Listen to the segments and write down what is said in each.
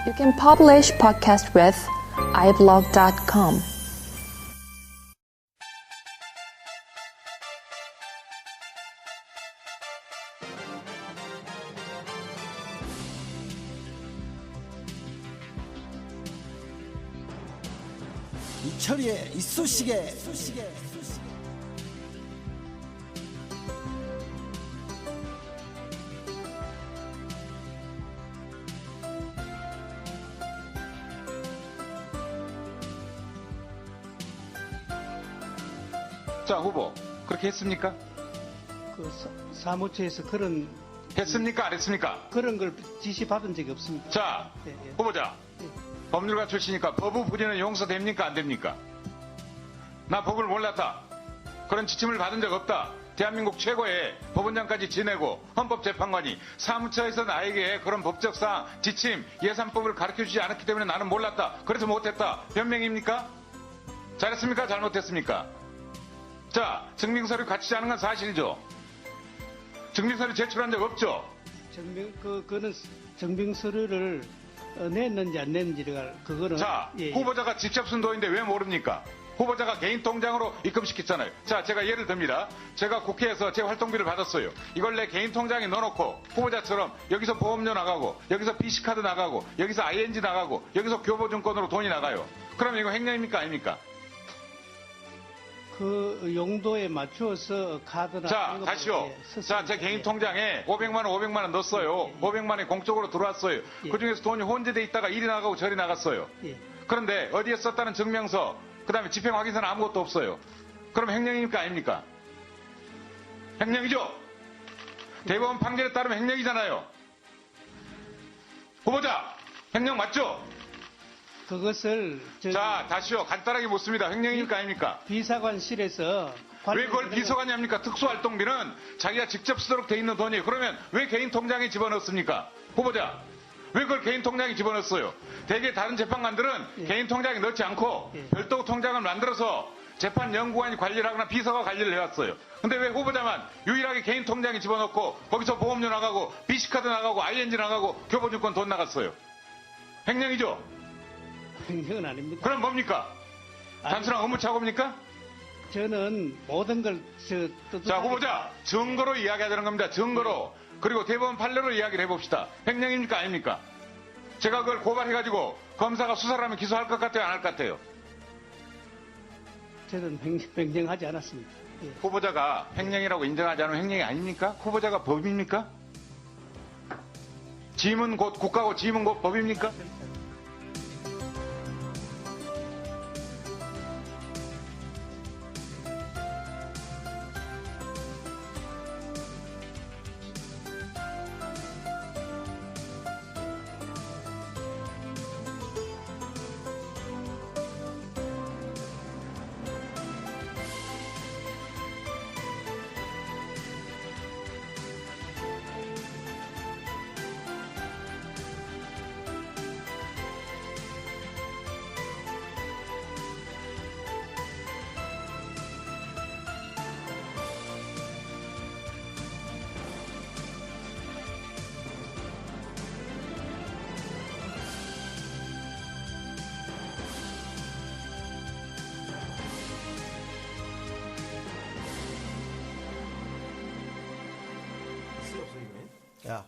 You can publish podcast with iblog.com. 이철이의 이쑤시개. 자, 후보 그렇게 했습니까? 그 사무처에서 했습니까? 안 했습니까? 그런 걸 지시받은 적이 없습니다. 자, 예, 예. 후보자, 예. 법률가 출신이니까 법의 불의는 용서됩니까? 안 됩니까? 나 법을 몰랐다. 그런 지침을 받은 적 없다. 대한민국 최고의 법원장까지 지내고 헌법재판관이 사무처에서 나에게 그런 법적사항, 지침, 예산법을 가르쳐주지 않았기 때문에 나는 몰랐다. 그래서 못했다. 변명입니까? 잘했습니까? 잘못했습니까? 자, 증빙서류 갖추지 않은 건 사실이죠. 증빙서류 제출한 적 없죠. 그거는 증빙서류를 냈는지 안 냈는지가 그거는. 자, 예, 예. 후보자가 직접 쓴 돈인데 왜 모릅니까? 후보자가 개인 통장으로 입금시켰잖아요. 자, 제가 예를 듭니다. 제가 국회에서 제 활동비를 받았어요. 이걸 내 개인 통장에 넣어놓고 후보자처럼 여기서 보험료 나가고 여기서 BC카드 나가고 여기서 ING 나가고 여기서 교보증권으로 돈이 나가요. 그러면 이거 횡령입니까? 아닙니까? 그 용도에 맞추어서 카드나. 자, 다시요. 자, 제 개인 통장에 500만 원 넣었어요. 500만 원이 공적으로 들어왔어요. 예. 그중에서 돈이 혼재돼 있다가 이리 나가고 저리 나갔어요. 예. 그런데 어디에 썼다는 증명서, 그 다음에 집행 확인서는 아무것도 없어요. 그럼 횡령입니까? 아닙니까? 횡령이죠? 대법원 판결에 따르면 횡령이잖아요. 후보자, 횡령 맞죠? 그것을 자, 다시요. 간단하게 묻습니다. 횡령입니까? 아닙니까? 비서관실에서. 왜 그걸 비서관이 합니까? 특수활동비는 자기가 직접 쓰도록 돼 있는 돈이에요. 그러면 왜 개인 통장에 집어넣습니까? 후보자, 왜 그걸 개인 통장에 집어넣었어요? 대개 다른 재판관들은 예. 개인 통장에 넣지 않고 예. 별도 통장을 만들어서 재판연구관이 관리를 하거나 비서가 관리를 해왔어요. 근데 왜 후보자만 유일하게 개인 통장에 집어넣고 거기서 보험료 나가고 BC카드 나가고 ING 나가고 교보증권 돈 나갔어요? 횡령이죠? 횡령은 아닙니다. 그럼 뭡니까? 단순한 업무착오입니까? 저는 모든 걸 자, 후보자, 증거로 이야기하자는 겁니다. 증거로. 그리고 대법원 판례로 이야기를 해봅시다. 횡령입니까? 아닙니까? 제가 그걸 고발해가지고 검사가 수사를 하면 기소할 것 같아요? 안 할 것 같아요? 저는 횡령하지 않았습니다. 예. 후보자가 횡령이라고 인정하지 않으면 횡령이 아닙니까? 후보자가 법입니까? 짐은 곧 국가고 짐은 곧 법입니까? 야,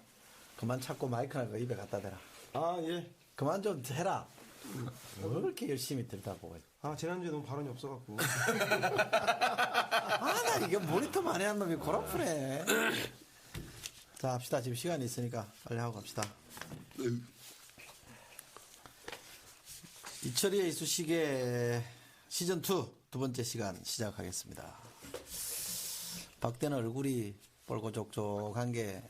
그만 찾고 마이크나 그 입에 갖다 대라. 아, 예. 그만 좀 해라. 왜 이렇게 열심히 들다보고. 아, 지난주에 너무 발언이 없어갖고. 나 이게 모니터 많이 한 놈이 골아프네. 자, 합시다. 지금 시간이 있으니까 빨리 하고 갑시다. 이철이의 이쑤시개 시즌2 두 번째 시간 시작하겠습니다. 박대는 얼굴이 뻘고족족한 게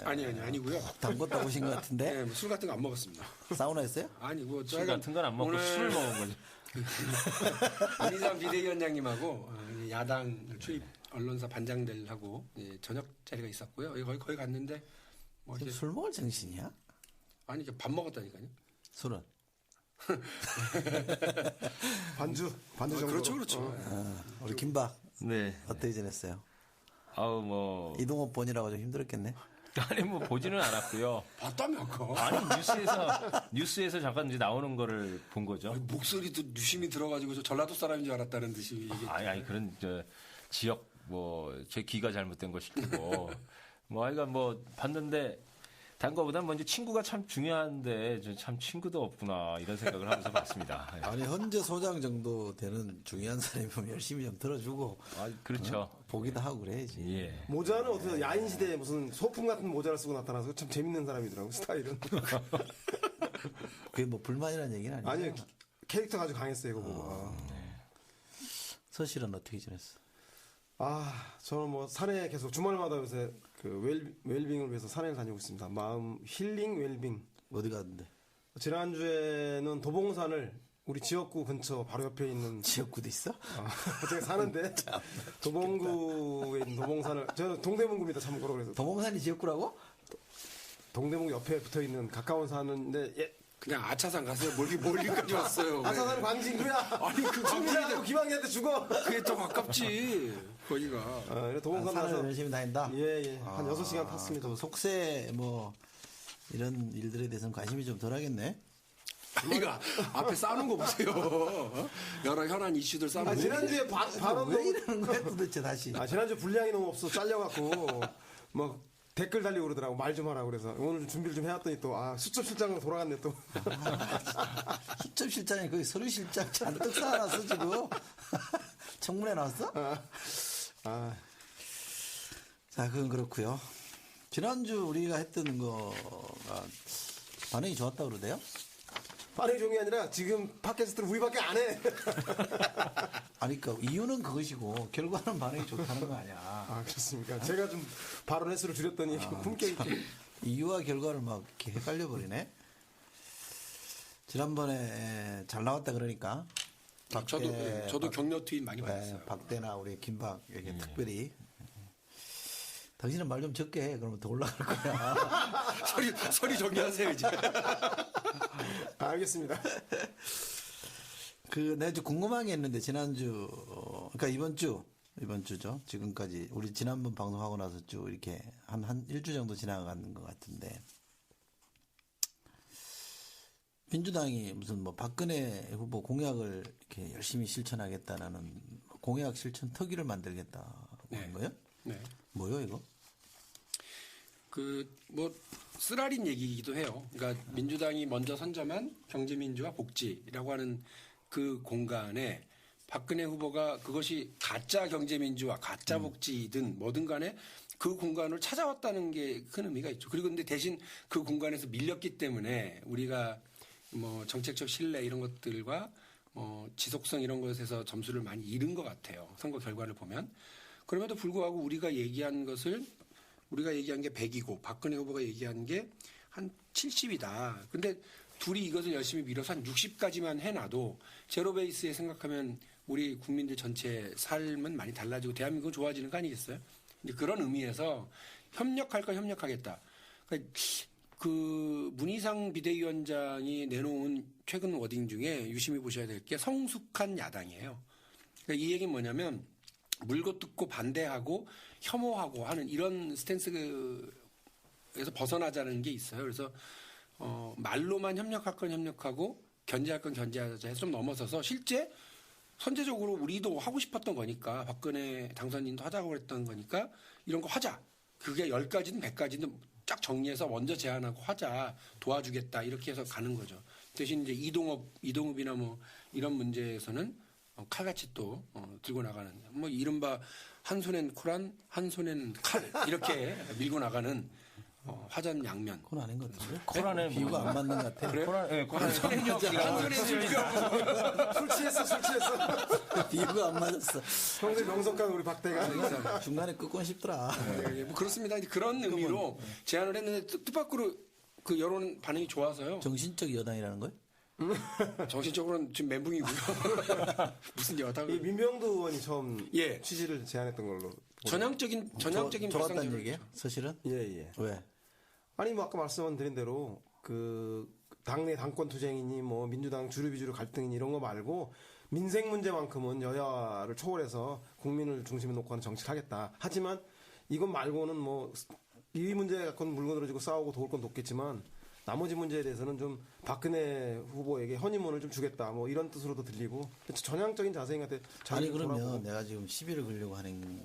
아니고요. 담궜다 오신 것 같은데? 네, 뭐술 같은 거 안 먹었습니다. 사우나 했어요? 아니고 술 같은 건 안 먹고 술을 먹은 거죠. 안희상 비대위원장님하고 야당 출입 언론사 반장들하고 저녁 자리가 있었고요. 거기 갔는데 뭐 이렇게 술 먹을 정신이야? 아니 이렇게 밥 먹었다니까요. 술은? 반주 정도. 그렇죠. 우리 김박 네. 어떻게 지냈어요? 아우 뭐 이동업 본이라고 좀 힘들었겠네. 아니 뭐 보지는 않았고요. 봤다며 아까. 아니 뉴스에서 잠깐 이제 나오는 거를 본 거죠. 아니, 목소리도 유심히 들어가지고 저 전라도 사람인 줄 알았다는 듯이 얘기. 아니 그런 지역 뭐 제 귀가 잘못된 것일 테고 뭐 하여간 뭐 봤는데 다른 거보다 뭐 이제 친구가 참 중요한데 참 친구도 없구나 이런 생각을 하면서 봤습니다. 아니 헌재 소장 정도 되는 중요한 사람이면 열심히 좀 들어주고 그렇죠. 보기도 하고 그래야지. 예. 모자는 어떻게 야인 시대에 무슨 소품 같은 모자를 쓰고 나타나서 참 재밌는 사람이더라고 스타일은. 그게 뭐 불만이라는 얘기는 아니고. 아니요 캐릭터가 아주 강했어요 이거 보고. 서실은 어떻게 지냈어? 저는 뭐 산에 계속 주말마다 요새 그 웰빙을 위해서 산에 다니고 있습니다. 마음 힐링 웰빙. 어디 갔는데? 지난주에는 도봉산을 우리 지역구 근처 바로 옆에 있는 지역구도 있어? 제가 사는데 도봉구에 있는 도봉산을 저는 동대문구입니다 참고로. 그래서 도봉산이 지역구라고? 동대문 옆에 붙어 있는 가까운 산인데 그냥 아차산 가세요. 멀리까지 왔어요. 아사산 광진구야. 아니 그 광진하고 김한기한테 죽어. 그게 더 가깝지. 거기가. 그래서 도봉산 산을 가서 열심히 다닌다? 예. 한 6시간 탔습니다. 또 속세 뭐 이런 일들에 대해서는 관심이 좀 덜하겠네. 아니가 앞에 싸우는 거 보세요. 여러 현안 이슈들 싸우는 거. 지난주에 발언도 왜 이러는 거야 도대체 다시? 지난주 분량이 너무 없어 잘려갖고 뭐 댓글 달리고 그러더라고. 말 좀 하라고 그래서 오늘 좀 준비를 좀 해왔더니 또 수첩실장으로 돌아갔네 또. 수첩실장이 거기 서류실장 잔뜩 쌓아놨어 지금. 청문회 나왔어? 자 그건 그렇고요. 지난주 우리가 했던 거가 반응이 좋았다고 그러대요? 반응이 좋은 게 아니라 지금 팟캐스트를 우리밖에 안 해. 아니 그러니까 이유는 그것이고 결과는 반응이 좋다는 거 아니야. 그렇습니까? 제가 좀 발언 횟수를 줄였더니 품격 있게. 이유와 결과를 막 이렇게 헷갈려 버리네. 지난번에 잘 나왔다 그러니까. 저도 격려 트윗 많이 받았어요. 박대나 우리 김박에게 특별히. 당신은 말 좀 적게 해. 그러면 더 올라갈 거야. 소리 정리하세요 이제. 알겠습니다. 내가 좀 궁금한 게 있는데 지난주 그러니까 이번 주죠. 지금까지 우리 지난번 방송하고 나서 쭉 이렇게 한 일주 정도 지나간 것 같은데 민주당이 무슨 뭐 박근혜 후보 공약을 이렇게 열심히 실천하겠다는 공약 실천 특위를 만들겠다고 하는 거예요? 네. 뭐요 이거? 뭐 쓰라린 얘기이기도 해요. 그러니까 민주당이 먼저 선점한 경제민주화 복지라고 하는 그 공간에 박근혜 후보가 그것이 가짜 경제민주화, 가짜 복지든 뭐든 간에 그 공간을 찾아왔다는 게 큰 의미가 있죠. 그리고 근데 대신 그 공간에서 밀렸기 때문에 우리가 뭐 정책적 신뢰 이런 것들과 지속성 이런 것에서 점수를 많이 잃은 것 같아요. 선거 결과를 보면. 그럼에도 불구하고 우리가 얘기한 게 100이고 박근혜 후보가 얘기한 게 한 70이다. 근데 둘이 이것을 열심히 밀어서 한 60까지만 해놔도 제로 베이스에 생각하면 우리 국민들 전체 삶은 많이 달라지고 대한민국은 좋아지는 거 아니겠어요? 이제 그런 의미에서 협력하겠다. 그러니까 그 문희상 비대위원장이 내놓은 최근 워딩 중에 유심히 보셔야 될 게 성숙한 야당이에요. 그러니까 이 얘기는 뭐냐면 물고 뜯고 반대하고 혐오하고 하는 이런 스탠스에서 벗어나자는 게 있어요. 그래서 말로만 협력할 건 협력하고 견제할 건 견제하자 해서 좀 넘어서서 실제 선제적으로 우리도 하고 싶었던 거니까 박근혜 당선인도 하자고 그랬던 거니까 이런 거 하자. 그게 10가지든 100가지든 쫙 정리해서 먼저 제안하고 하자. 도와주겠다. 이렇게 해서 가는 거죠. 대신 이제 이동읍이나 뭐 이런 문제에서는 칼같이 또 들고 나가는 뭐 이른바 한 손엔 코란 한 손엔 칼 이렇게 밀고 나가는 화전양면. 그건 아닌 것 같은데. 코란에 비유가 안 맞는 것 같아. 그래? 코란에 한 손엔 술 취했어. 비유가 안 맞았어. 평소에 명석한 우리 박대가. 중간에 끊고 싶더라. 뭐 그렇습니다. 그런 의미로 제안을 했는데 뜻밖으로 그 여론 반응이 좋아서요. 정신적 여당이라는 거예요? 정신적으로는 지금 멘붕이고요. 무슨 여당? 이 민병두 의원이 처음 예. 취지를 제안했던 걸로. 전형적인 좋았다는 발상적으로 얘기예요? 사실은? 예. 왜? 아니 뭐 아까 말씀드린 대로 그 당내 당권 투쟁이니 뭐 민주당 주류비주류 갈등이니 이런 거 말고 민생 문제만큼은 여야를 초월해서 국민을 중심에 놓고 하는 정치를 하겠다. 하지만 이것 말고는 뭐 이 문제 갖고는 물건으로 지고 싸우고 도울 건 돕겠지만 나머지 문제에 대해서는 좀 박근혜 후보에게 허니문을 좀 주겠다 뭐 이런 뜻으로도 들리고 전향적인 자세인 것 같아요. 아니 자기를 그러면 돌아보고. 내가 지금 시비를 걸려고 하는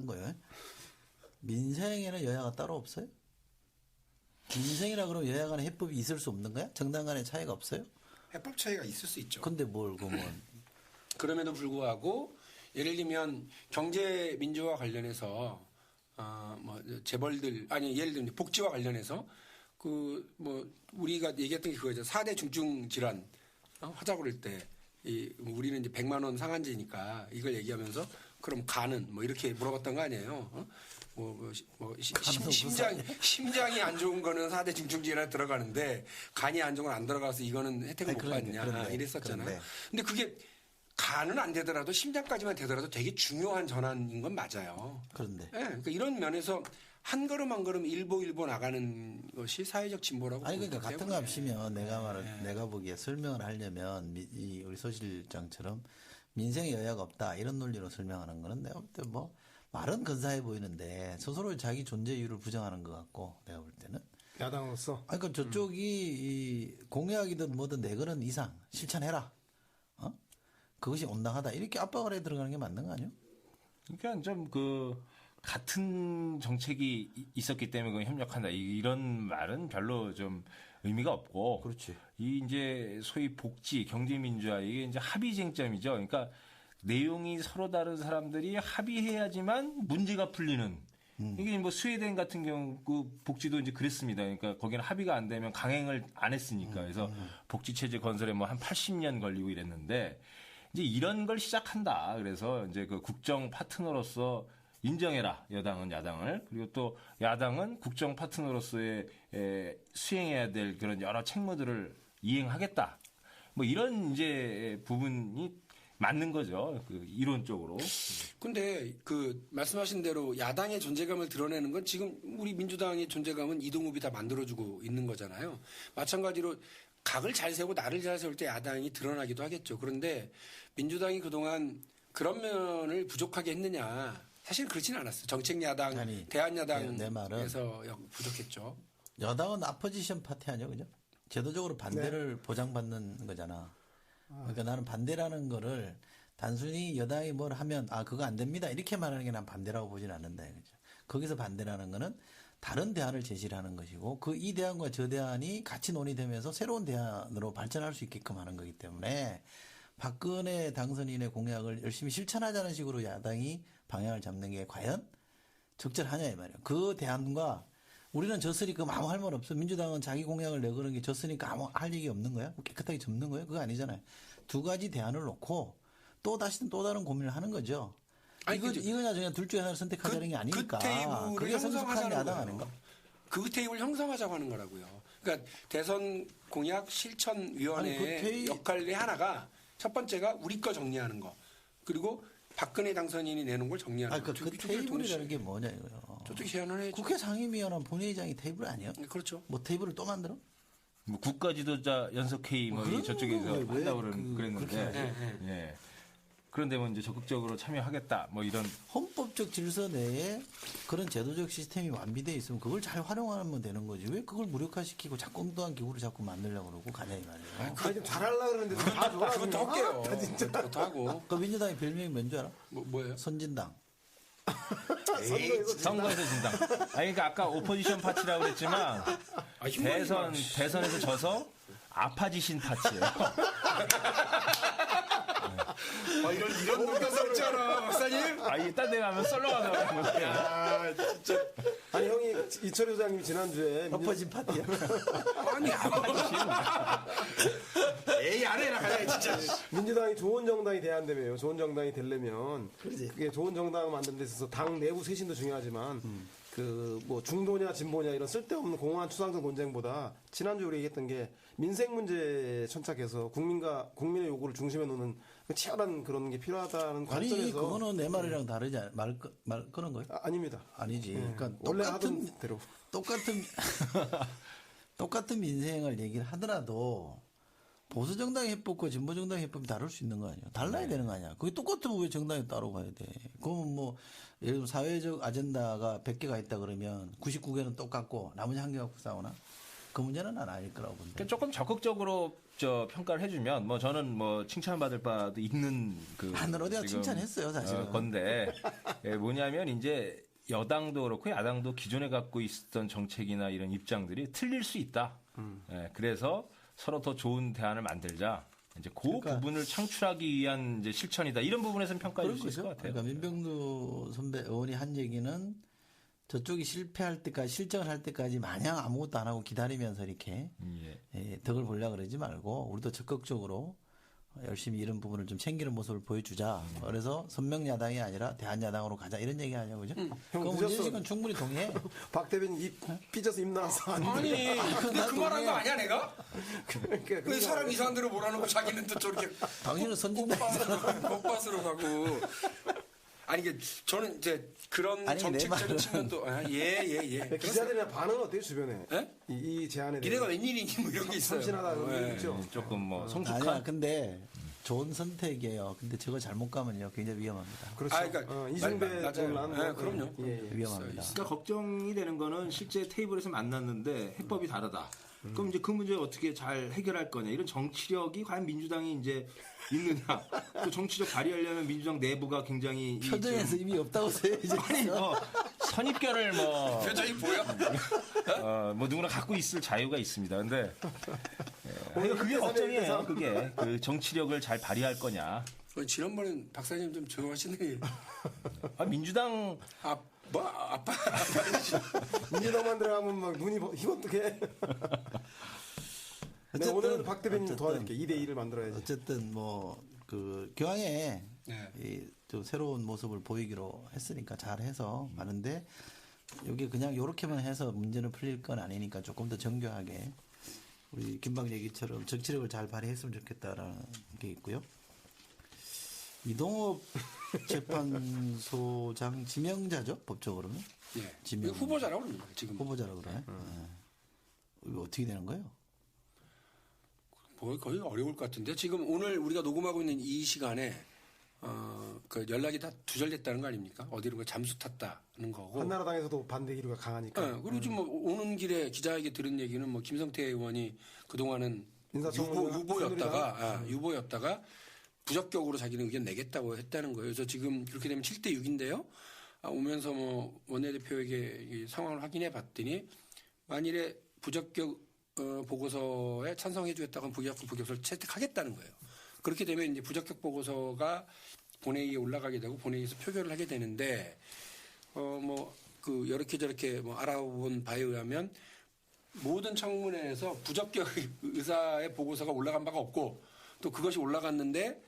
거예요. 민생에는 여야가 따로 없어요? 민생이라 그러면 여야 간의 해법이 있을 수 없는 거야? 정당 간의 차이가 없어요? 해법 차이가 있을 수 있죠. 근데 뭘 그러면 그럼에도 불구하고 예를 들면 경제 민주화 관련해서 뭐 재벌들 아니 예를 들면 복지와 관련해서 그 뭐 우리가 얘기했던 게 그거죠. 4대 중증 질환 하자고 그럴 때 우리는 이제 100만 원 상한제니까 이걸 얘기하면서 그럼 간은 뭐 이렇게 물어봤던 거 아니에요? 심장이 안 좋은 거는 4대 중증 질환에 들어가는데 간이 안 좋은 건 안 들어가서 이거는 혜택을 못 받냐 이랬었잖아요. 근데 그게 간은 안 되더라도 심장까지만 되더라도 되게 중요한 전환인 건 맞아요. 그런데 네, 그러니까 이런 면에서 한 걸음 한 걸음 일보 나가는 것이 사회적 진보라고. 아니 그러니까 보기 같은 거 때문에. 합치면 내가 보기에 설명을 하려면 우리 소 실장처럼 민생의 여야가 없다 이런 논리로 설명하는 거는 내가 볼 때 뭐 말은 근사해 보이는데 스스로 자기 존재 이유를 부정하는 것 같고 내가 볼 때는 야당으로서 아니 그러니까 저쪽이 이 공약이든 뭐든 내거는 이상 실천해라. 그것이 온당하다 이렇게 압박을 해 들어가는 게 맞는 거 아니에요? 그러니까 좀 같은 정책이 있었기 때문에 협력한다 이런 말은 별로 좀 의미가 없고. 그렇지. 이 이제 소위 복지, 경제민주화 이게 이제 합의 쟁점이죠. 그러니까 내용이 서로 다른 사람들이 합의해야지만 문제가 풀리는. 이게 뭐 스웨덴 같은 경우 그 복지도 이제 그랬습니다. 그러니까 거기는 합의가 안 되면 강행을 안 했으니까. 그래서 복지 체제 건설에 뭐 한 80년 걸리고 이랬는데 이제 이런 걸 시작한다. 그래서 이제 그 국정 파트너로서 인정해라. 여당은 야당을. 그리고 또 야당은 국정 파트너로서의 수행해야 될 그런 여러 책무들을 이행하겠다. 뭐 이런 이제 부분이 맞는 거죠. 그 이론적으로. 근데 그 말씀하신 대로 야당의 존재감을 드러내는 건 지금 우리 민주당의 존재감은 이동욱이 다 만들어주고 있는 거잖아요. 마찬가지로 각을 잘 세우고 나를 잘 세울 때 야당이 드러나기도 하겠죠. 그런데 민주당이 그동안 그런 면을 부족하게 했느냐. 사실 그렇지는 않았어요. 정책 야당, 아니, 내 말은 대한야당에서 부족했죠. 여당은 아포지션 파티 아니야, 그죠? 제도적으로 반대를 보장받는 거잖아. 그러니까 나는 반대라는 거를 단순히 여당이 뭘 하면 그거 안 됩니다 이렇게 말하는 게 난 반대라고 보진 않는다. 그죠? 거기서 반대라는 거는 다른 대안을 제시를 하는 것이고 이 대안과 저 대안이 같이 논의되면서 새로운 대안으로 발전할 수 있게끔 하는 거기 때문에 박근혜 당선인의 공약을 열심히 실천하자는 식으로 야당이 방향을 잡는 게 과연 적절하냐 이 말이에요. 그 대안과 우리는 졌으니까 아무 할 말 없어. 민주당은 자기 공약을 내거는 게 졌으니까 아무 할 얘기 없는 거야? 깨끗하게 접는 거예요? 그거 아니잖아요. 두 가지 대안을 놓고 또 다른 고민을 하는 거죠. 이거냐 저냐 둘 중에 하나를 선택하자는 게 아니니까. 그게 성숙한 야당 아닌가? 그 테이블 형성하자고 하는 거라고요. 그러니까 대선 공약 실천위원회의 역할의 하나가 첫 번째가 우리 거 정리하는 거. 그리고 박근혜 당선인이 내는 걸 정리하는 거. 그 테이블이라는 게 뭐냐 이거요. 저쪽 제안을 해야죠. 국회 상임위원회 본회의장이 테이블 아니에요? 그렇죠. 뭐 테이블을 또 만들어? 뭐 국가지도자 연석회의 뭐 저쪽에서 한다고 그랬는데. 예. 그런데 뭐 이제 적극적으로 참여하겠다. 뭐 이런 헌법적 질서 내에 그런 제도적 시스템이 완비되어 있으면 그걸 잘 활용하면 되는 거지. 왜 그걸 무력화시키고 자꾸 엉뚱한 기구를 자꾸 만들려고 그러고 가냐 이 말이에요. 아니 좀 잘하려고 그러는데 다 좋아. 그것도 할게요. 진짜 그것도 하고. 그 민주당의 별명이 뭔지 알아? 뭐예요? 선진당. 선거에서 진당. 그러니까 아까 오포지션 파티라고 그랬지만 대선에서 져서 아파지신 파티예요. 이런 논가사 있잖아, 박사님. 딴 데 가면 썰렁하다고 그러는 아, 진짜. 아니, 형이, 이철 회장님이 지난주에. 엎어진 파티야? 아니, 에이, 안 해라, 그래, 진짜. 민주당이 좋은 정당이 돼야 한다며요. 좋은 정당이 되려면. 그게 좋은 정당을 만드는 데 있어서 당 내부 쇄신도 중요하지만, 뭐 중도냐 진보냐 이런 쓸데없는 공허한 추상적 논쟁보다 지난주에 우리 얘기했던 게 민생 문제에 천착해서 국민의 요구를 중심에 놓는 치열한 그런 게 필요하다는 관점에서. 아니 그거는 내 말이랑 다르지 않아요? 말 끄는 거예요? 아닙니다. 아니지. 그러니까 원래 하던 대로 똑같은 민생을 얘기를 하더라도 보수 정당 해법과 진보 정당 해법이 다를 수 있는 거 아니야? 달라야 되는 거 아니야? 그게 똑같으면 왜 정당이 따로 가야 돼? 그러면 뭐 예를 들어 사회적 아젠다가 100개가 있다 그러면 99개는 똑같고 나머지 1개 갖고 싸우나? 그 문제는 난 아닐 거라고 본다. 그러니까 조금 적극적으로 평가를 해주면 뭐 저는 뭐 칭찬받을 바도 있는 그 하늘 어디가 지금, 칭찬했어요, 사실은. 건데 뭐냐면 이제 여당도 그렇고 야당도 기존에 갖고 있었던 정책이나 이런 입장들이 틀릴 수 있다. 그래서 서로 더 좋은 대안을 만들자. 이제 그 그러니까 부분을 창출하기 위한 이제 실천이다. 이런 부분에서는 평가해 줄 수 있을 것 같아요. 그러니까 민병두 선배 의원이 한 얘기는 저쪽이 실패할 때까지 실정을 할 때까지 마냥 아무것도 안 하고 기다리면서 이렇게 덕을 보려고 그러지 말고 우리도 적극적으로 열심히 이런 부분을 좀 챙기는 모습을 보여주자. 그래서 선명야당이 아니라 대한야당으로 가자 이런 얘기 하냐고 그죠? 그 문제식은 충분히 동의해. 박 대변인 입 삐져서 입 나와서 아니, 근데 그 말한 거 아니야, 내가? 그러니까 그 사람 이상한 대로 뭐라는 거 자기는 또 저렇게 당신은 선진당이잖아. 겉밭으로 가고. 아니, 이게 저는 이제 그런 아니, 정책적인 측면도, 예. 기자들이나 반응 어때요, 주변에? 예? 이 제안에 대해서. 니네가 웬일이니? 뭐 이런 게 있어요. 참신하다 그런 게 예. 있죠. 조금 뭐 성숙한 아니야, 근데 좋은 선택이에요. 근데 저거 잘못 가면요, 굉장히 위험합니다. 그렇죠. 아, 그러니까 이승배 맞아요. 전란 예, 그럼요. 위험합니다. 그러니까 걱정이 되는 거는 실제 테이블에서 만났는데 해법이 다르다. 그럼 이제 그 문제를 어떻게 잘 해결할 거냐. 이런 정치력이 과연 민주당이 이제 있느냐. 또 정치적 발휘하려면 민주당 내부가 굉장히 표정에서 이미 없다고 써야지. 아니 뭐 선입견을 뭐 표정이 보여? 뭐 누구나 갖고 있을 자유가 있습니다. 근데 그게 걱정이에요. 그게 그 정치력을 잘 발휘할 거냐. 지난번엔 박사님 좀 조용하시네. 민주당 아빠. 민주당만 들어가면 막 눈이 희번뜩해. 네, 오늘은 박 대변인 도와줄게. 2대2를 만들어야지. 어쨌든 뭐 그 교황에 네. 좀 새로운 모습을 보이기로 했으니까 잘해서 많은데 여기 그냥 요렇게만 해서 문제는 풀릴 건 아니니까 조금 더 정교하게 우리 김박 얘기처럼 정치력을 잘 발휘했으면 좋겠다라는 게 있고요. 이동업 재판소장 지명자죠, 법적으로는. 예. 지명 후보자라고 그럽니다. 지금. 후보자라고 그러네. 이거 어떻게 되는 거예요? 뭐 거의 어려울 것 같은데 지금 오늘 우리가 녹음하고 있는 이 시간에 그 연락이 다 두절됐다는 거 아닙니까? 어디로 잠수 탔다는 거고. 한나라당에서도 반대 기류가 강하니까. 그리고 지금 뭐 오는 길에 기자에게 들은 얘기는 뭐 김성태 의원이 그 동안은 유보였다가 부적격으로 자기는 의견 내겠다고 했다는 거예요. 그래서 지금 그렇게 되면 7대6인데요. 오면서 뭐 원내대표에게 이 상황을 확인해 봤더니 만일에 부적격 보고서에 찬성해 주겠다고 하면 부적격을 채택하겠다는 거예요. 그렇게 되면 이제 부적격 보고서가 본회의에 올라가게 되고 본회의에서 표결을 하게 되는데 뭐 그 이렇게 저렇게 뭐 알아본 바에 의하면 모든 청문회에서 부적격 의사의 보고서가 올라간 바가 없고 또 그것이 올라갔는데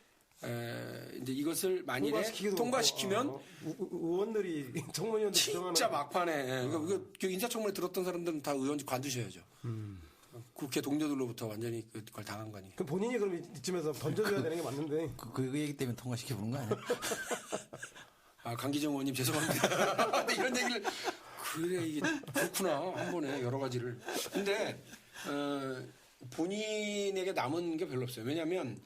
이제 이것을 만일에 통과시키면 의원들이 청문위원들 진짜 막판에 그 인사청문회 들었던 사람들은 다 의원 관두셔야죠. 국회 동료들로부터 완전히 그걸 당한 거니. 그럼 본인이 그럼 이쯤에서 던져줘야 되는 게 맞는데. 그 얘기 때문에 통과시켜 보는 거 아니야? 강기정 의원님 죄송합니다. 근데 이런 얘기를 그래 이게 그렇구나 한 번에 여러 가지를. 근데 본인에게 남은 게 별로 없어요. 왜냐하면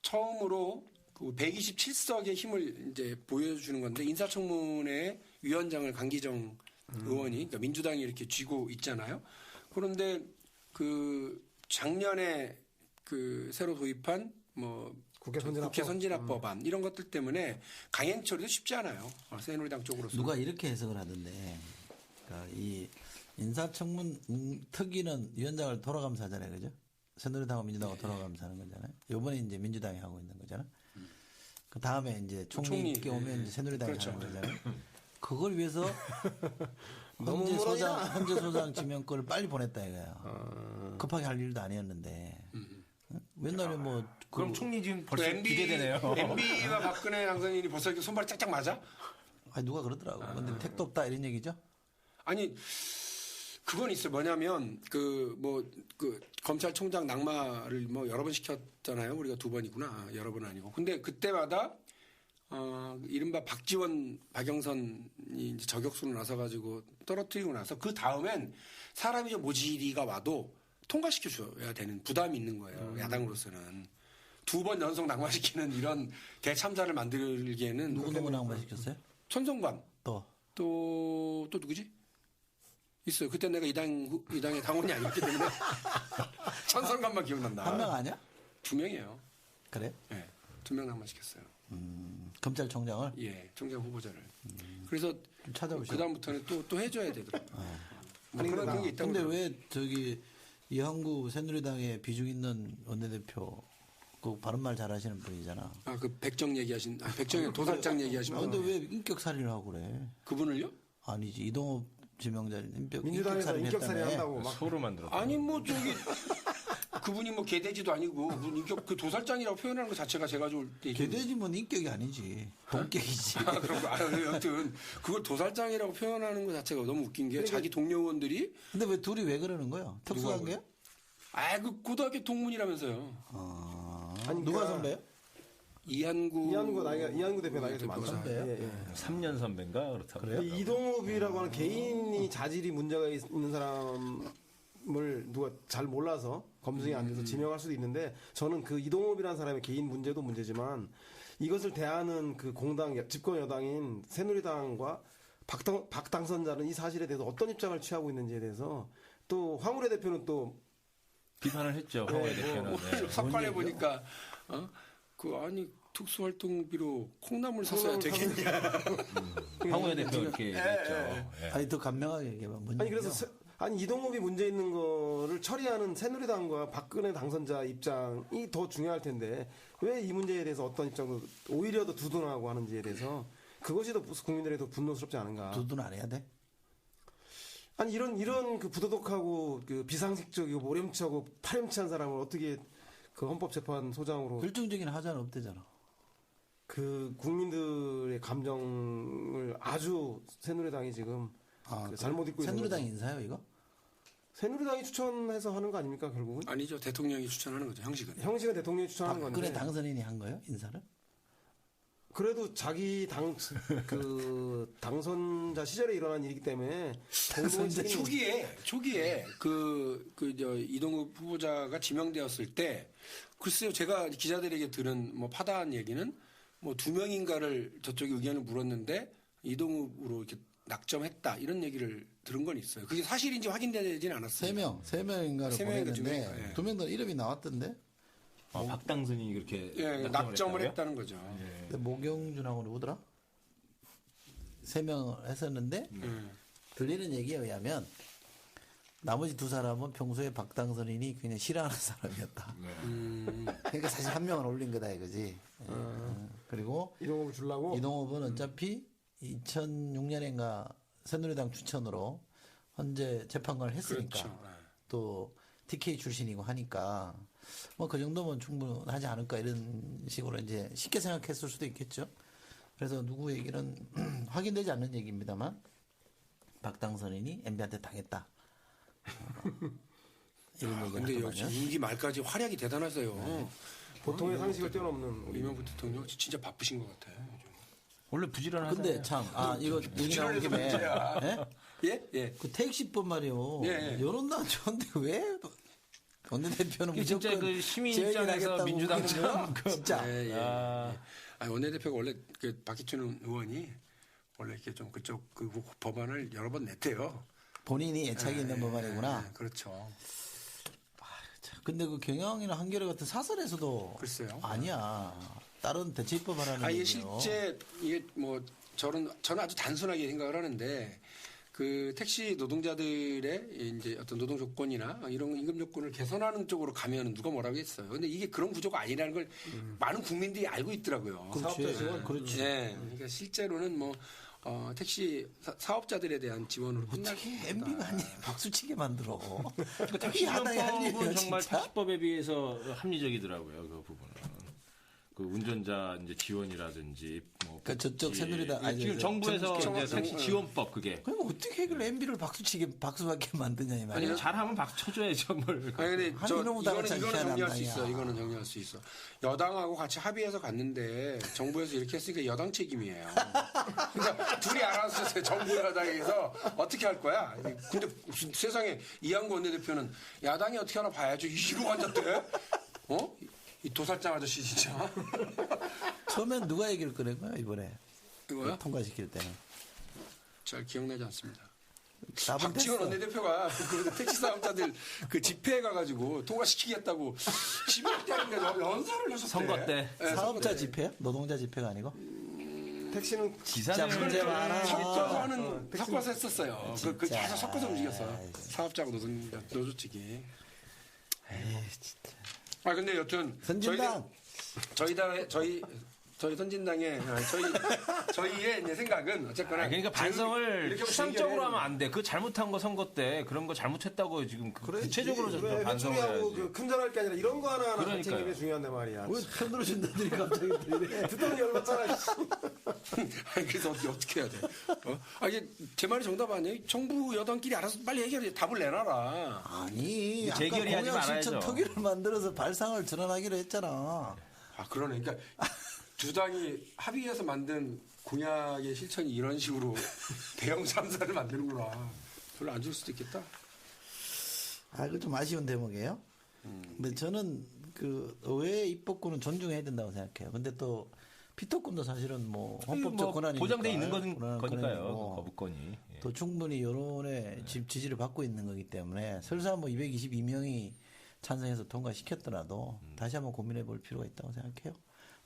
처음으로 그 127석의 힘을 이제 보여주는 건데 인사청문회 위원장을 강기정 의원이 그러니까 민주당이 이렇게 쥐고 있잖아요. 그런데 그 작년에 그 새로 도입한 뭐 국회 선진화법안 이런 것들 때문에 강행 처리도 쉽지 않아요. 새누리당 쪽으로서. 누가 이렇게 해석을 하던데, 그러니까 이 인사청문 특위는 위원장을 돌아가면서 하잖아요, 그죠? 새누리당하고 민주당하고 돌아가면서 하는 거잖아요. 이번에 이제 민주당이 하고 있는 거잖아요. 그 다음에 이제 총리께 오면 이제 새누리당이 그렇죠. 하는 거잖아요. 그걸 위해서 헌재 소장 지명권을 빨리 보냈다 이거야. 급하게 할 일도 아니었는데. 맨날에 뭐 그럼 총리 지금 벌써 기대되네요. MB와 박근혜 당선인이 벌써 이렇게 손발이 짝짝 맞아? 아니 누가 그러더라고. 근데 택도 없다 이런 얘기죠? 아니 그건 있어요. 뭐냐면 그 검찰총장 낙마를 뭐 여러 번 시켰잖아요. 우리가 2번이구나. 여러 번 아니고. 근데 그때마다 이른바 박지원, 박영선이 이제 저격수로 나서가지고 떨어뜨리고 나서 그 다음엔 사람이 좀 모질이가 와도 통과시켜줘야 되는 부담이 있는 거예요. 야당으로서는. 2번 연속 낙마시키는 이런 대참사를 만들기에는 누구 낙마시켰어요? 천성관 또 또 누구지? 있어요. 그때 내가 이 당의 당원이 아니었기 때문에 천성관만 기억난다. 한 명 아니야? 2명이에요. 그래? 네, 2명 낙마시켰어요. 검찰총장을? 예, 총장 후보자를. 그래서 좀 찾아보시죠. 그 다음부터는 또 해줘야 되더라고요. 뭐 그런 게 있다고. 근데 왜 저기 이한구 새누리당에 비중 있는 원내대표 그 바른말 잘하시는 분이잖아. 아, 그 백정 얘기하신, 백정이 도살장 얘기하신 분. 근데 왜 인격살인을 하고 그래? 그분을요? 아니지 이동업 지명자는 민주당에서 인격살인 했다며. 한다고 막 소로 만들어. 아니 뭐 저기 그분이 뭐 개돼지도 아니고 무슨 인격 그 도살장이라고 표현하는 것 자체가 제가 볼 때 개돼지면 인격이 아니지 본격이지. 아, 그런 거. 여튼 그걸 도살장이라고 표현하는 것 자체가 너무 웃긴 게 자기 동료 의원들이 근데 왜 둘이 왜 그러는 거야? 특수한 게요? 그 고등학교 동문이라면서요. 아니, 누가 그러니까 선배요? 이한구 대표 나이가 좀 많죠. 선배요? 예, 예. 3년 선배인가 그렇다고. 그래요? 이동욱이라고 하는 개인이 자질이 문제가 있는 사람을 누가 잘 몰라서 검증이 안 돼서 지명할 수도 있는데 저는 그 이동욱이라는 사람의 개인 문제도 문제지만 이것을 대하는 그 공당 집권 여당인 새누리당과 박 당선자는 이 사실에 대해서 어떤 입장을 취하고 있는지에 대해서 또 황우래 대표는 또 비판을 했죠. 황우래 대표는. 네. 석관에 보니까 아니 특수활동비로 콩나물 샀어야 되겠냐. 황우래 대표 이렇게 했죠. 예. 아니 더 간명하게 얘기해봐. 뭔 아니 얘기야? 그래서 이동욱이 문제 있는 거를 처리하는 새누리당과 박근혜 당선자 입장이 더 중요할 텐데 왜 이 문제에 대해서 어떤 입장도 오히려 더 두둔하고 하는지에 대해서 그것이 더 국민들에게 더 분노스럽지 않은가. 두둔 안 해야 돼? 아니 이런 그 부도덕하고 그 비상식적이고 모렴치하고 파렴치한 사람을 어떻게 그 헌법재판소장으로 결정적인 하자는 없대잖아. 그 국민들의 감정을 아주 새누리당이 지금 그 잘못 읽고 있는 새누리당 거죠. 인사요 이거? 새누리당이 추천해서 하는 거 아닙니까 결국은? 아니죠. 대통령이 추천하는 거죠. 형식은. 형식은 대통령이 추천하는 건데. 박근혜 당선인이 한 거예요 인사를? 그래도 자기 당선자 시절에 일어난 일이기 때문에 초기에 이동욱 후보자가 지명되었을 때 글쎄요 제가 기자들에게 들은 뭐 파다한 얘기는 뭐 2명인가를 저쪽에 의견을 물었는데 이동욱으로 이렇게 낙점했다 이런 얘기를 들은 건 있어요. 그게 사실인지 확인되지는 않았어요. 3명인가를 세 명인가 두 보냈는데 명인가, 예. 2명 다 이름이 나왔던데. 박당선이 그렇게 낙점을 했다고요? 했다는 거죠. 근데 모경준하고 누구더라? 3명을 했었는데 들리는 얘기에 의하면 나머지 2사람은 평소에 박당선인이 그냥 싫어하는 사람이었다. 그러니까 사실 1명을 올린 거다 이거지. 그리고 이동욱을 주려고 이동욱은 어차피 2006년인가 새누리당 추천으로 현재 재판관을 했으니까 그렇죠. 또 TK 출신이고 하니까 뭐 그 정도면 충분하지 않을까 이런 식으로 이제 쉽게 생각했을 수도 있겠죠. 그래서 누구 얘기는 확인되지 않는 얘기입니다만 박당선인이 MB한테 당했다. 이런 얘기를 근데 하더만요. 역시 임기 말까지 활약이 대단하세요. 보통의 상식을 뛰어넘는 이명박 대통령 진짜 바쁘신 것 같아요. 원래 부지런하잖아요. 근데 참 이거 얘기 나온 김에 예? 그 택시법 말이요. 예. 여론난 좋은데 왜 원내대표는 이게 진짜 무조건 그 시민 제약이 입장에서 나겠다고 민주당 참 진짜 아니, 원내대표가 원래 그 박기춘 의원이 원래 이렇게 좀 그쪽 그 법안을 여러 번 냈대요. 본인이 애착이 있는 법안이구나. 그렇죠. 근데 그 경영이나 한겨레 같은 사설에서도 글쎄요. 아니야. 다른 대체입법 하라는 이게 얘기예요. 실제 이게 뭐 저는 아주 단순하게 생각을 하는데 그 택시 노동자들의 이제 어떤 노동 조건이나 이런 임금 조건을 개선하는 쪽으로 가면 누가 뭐라고 했어요. 근데 이게 그런 구조가 아니라는 걸 많은 국민들이 알고 있더라고요. 그렇지. 그렇지. 네. 그러니까 실제로는 뭐 택시 사업자들에 대한 지원으로 끝날 MB가 아니 박수치게 만들어. 택시 야당이 할 편법은 일이에요, 정말 진짜? 택시법에 비해서 합리적이더라고요. 그 부분은. 그 운전자 이제 지원이라든지 뭐 그 저쪽 새누리당 아니, 지금 정부에서 이제 택시 정- 지원법 그게. 그럼 어떻게 그걸 MB를 박수받게 만드냐 이 말이야. 아니 잘하면 박수 쳐줘야죠 뭘. 아니 근데 한 저 이놈의 이거는 당은 정리할 수 참 있어. 이거는 정리할 수 있어. 여당하고 같이 합의해서 갔는데 정부에서 이렇게 했으니까 여당 책임이에요. 그러니까 둘이 알아서 했어요. 정부 여당에서 어떻게 할 거야. 근데 무슨 세상에 이한구 원내대표는 야당이 어떻게 하나 봐야죠. 이러고 앉았대. 어? 이 도살장 아저씨 진짜. 처음엔 누가 얘기를 꺼낸 거야 이번에 이거요? 통과시킬 때는. 잘 기억나지 않습니다. 답은 박지원 됐어. 원내대표가 그 택시 사업자들 그 집회에 가가지고 통과시키겠다고 11대 연설을 하셨대. 선거 때. 네, 선거 사업자 때. 집회야? 노동자 집회가 아니고? 택시는 진짜 기사를 문제 많아. 섞어서 하는 섞어서 했었어요. 그 진짜. 계속 섞어서 움직였어. 아이, 사업자하고 노조 측이. 에이 진짜. 아 근데 여튼 선진당. 저희 선진당의 저희의 이제 생각은 어쨌거나 그러니까 반성을 이렇게 추상적으로 하면 안 돼. 그 잘못한 거 선거 때 그런 거 잘못했다고 지금 구체적으로 좀 반성을 회초리하고 해야지. 그 큰절할 게 아니라 이런 거 하나하나 그러니까요. 챙기는 게 중요한데 말이야. 왜 편으로 준다더니 갑자기 들이래. 듣던 열받잖아. 씨. 아니 그래서 어떻게 해야 돼? 아 이게 제 말이 정답 아니에요? 정부 여당끼리 알아서 빨리 해결해 답을 내놔라. 아니 아까 재결의 하지 공약 신청 말아야죠. 특위를 만들어서 발상을 전환하기로 했잖아. 아 그러네. 그러니까 두 당이 합의해서 만든 공약의 실천이 이런 식으로 대형 참사를 만드는구나. 별로 안 좋을 수도 있겠다. 아, 이거 좀 아쉬운 대목이에요. 근데 저는 그 의회 입법권은 존중해야 된다고 생각해요. 근데 또 피토권도 사실은 뭐 헌법적 권한이니까 보장돼 있는 거니까요. 권한이고 그 거부권이. 예. 또 충분히 여론의 지지를 받고 있는 거기 때문에 설사 뭐 222명이 찬성해서 통과시켰더라도 다시 한번 고민해 볼 필요가 있다고 생각해요.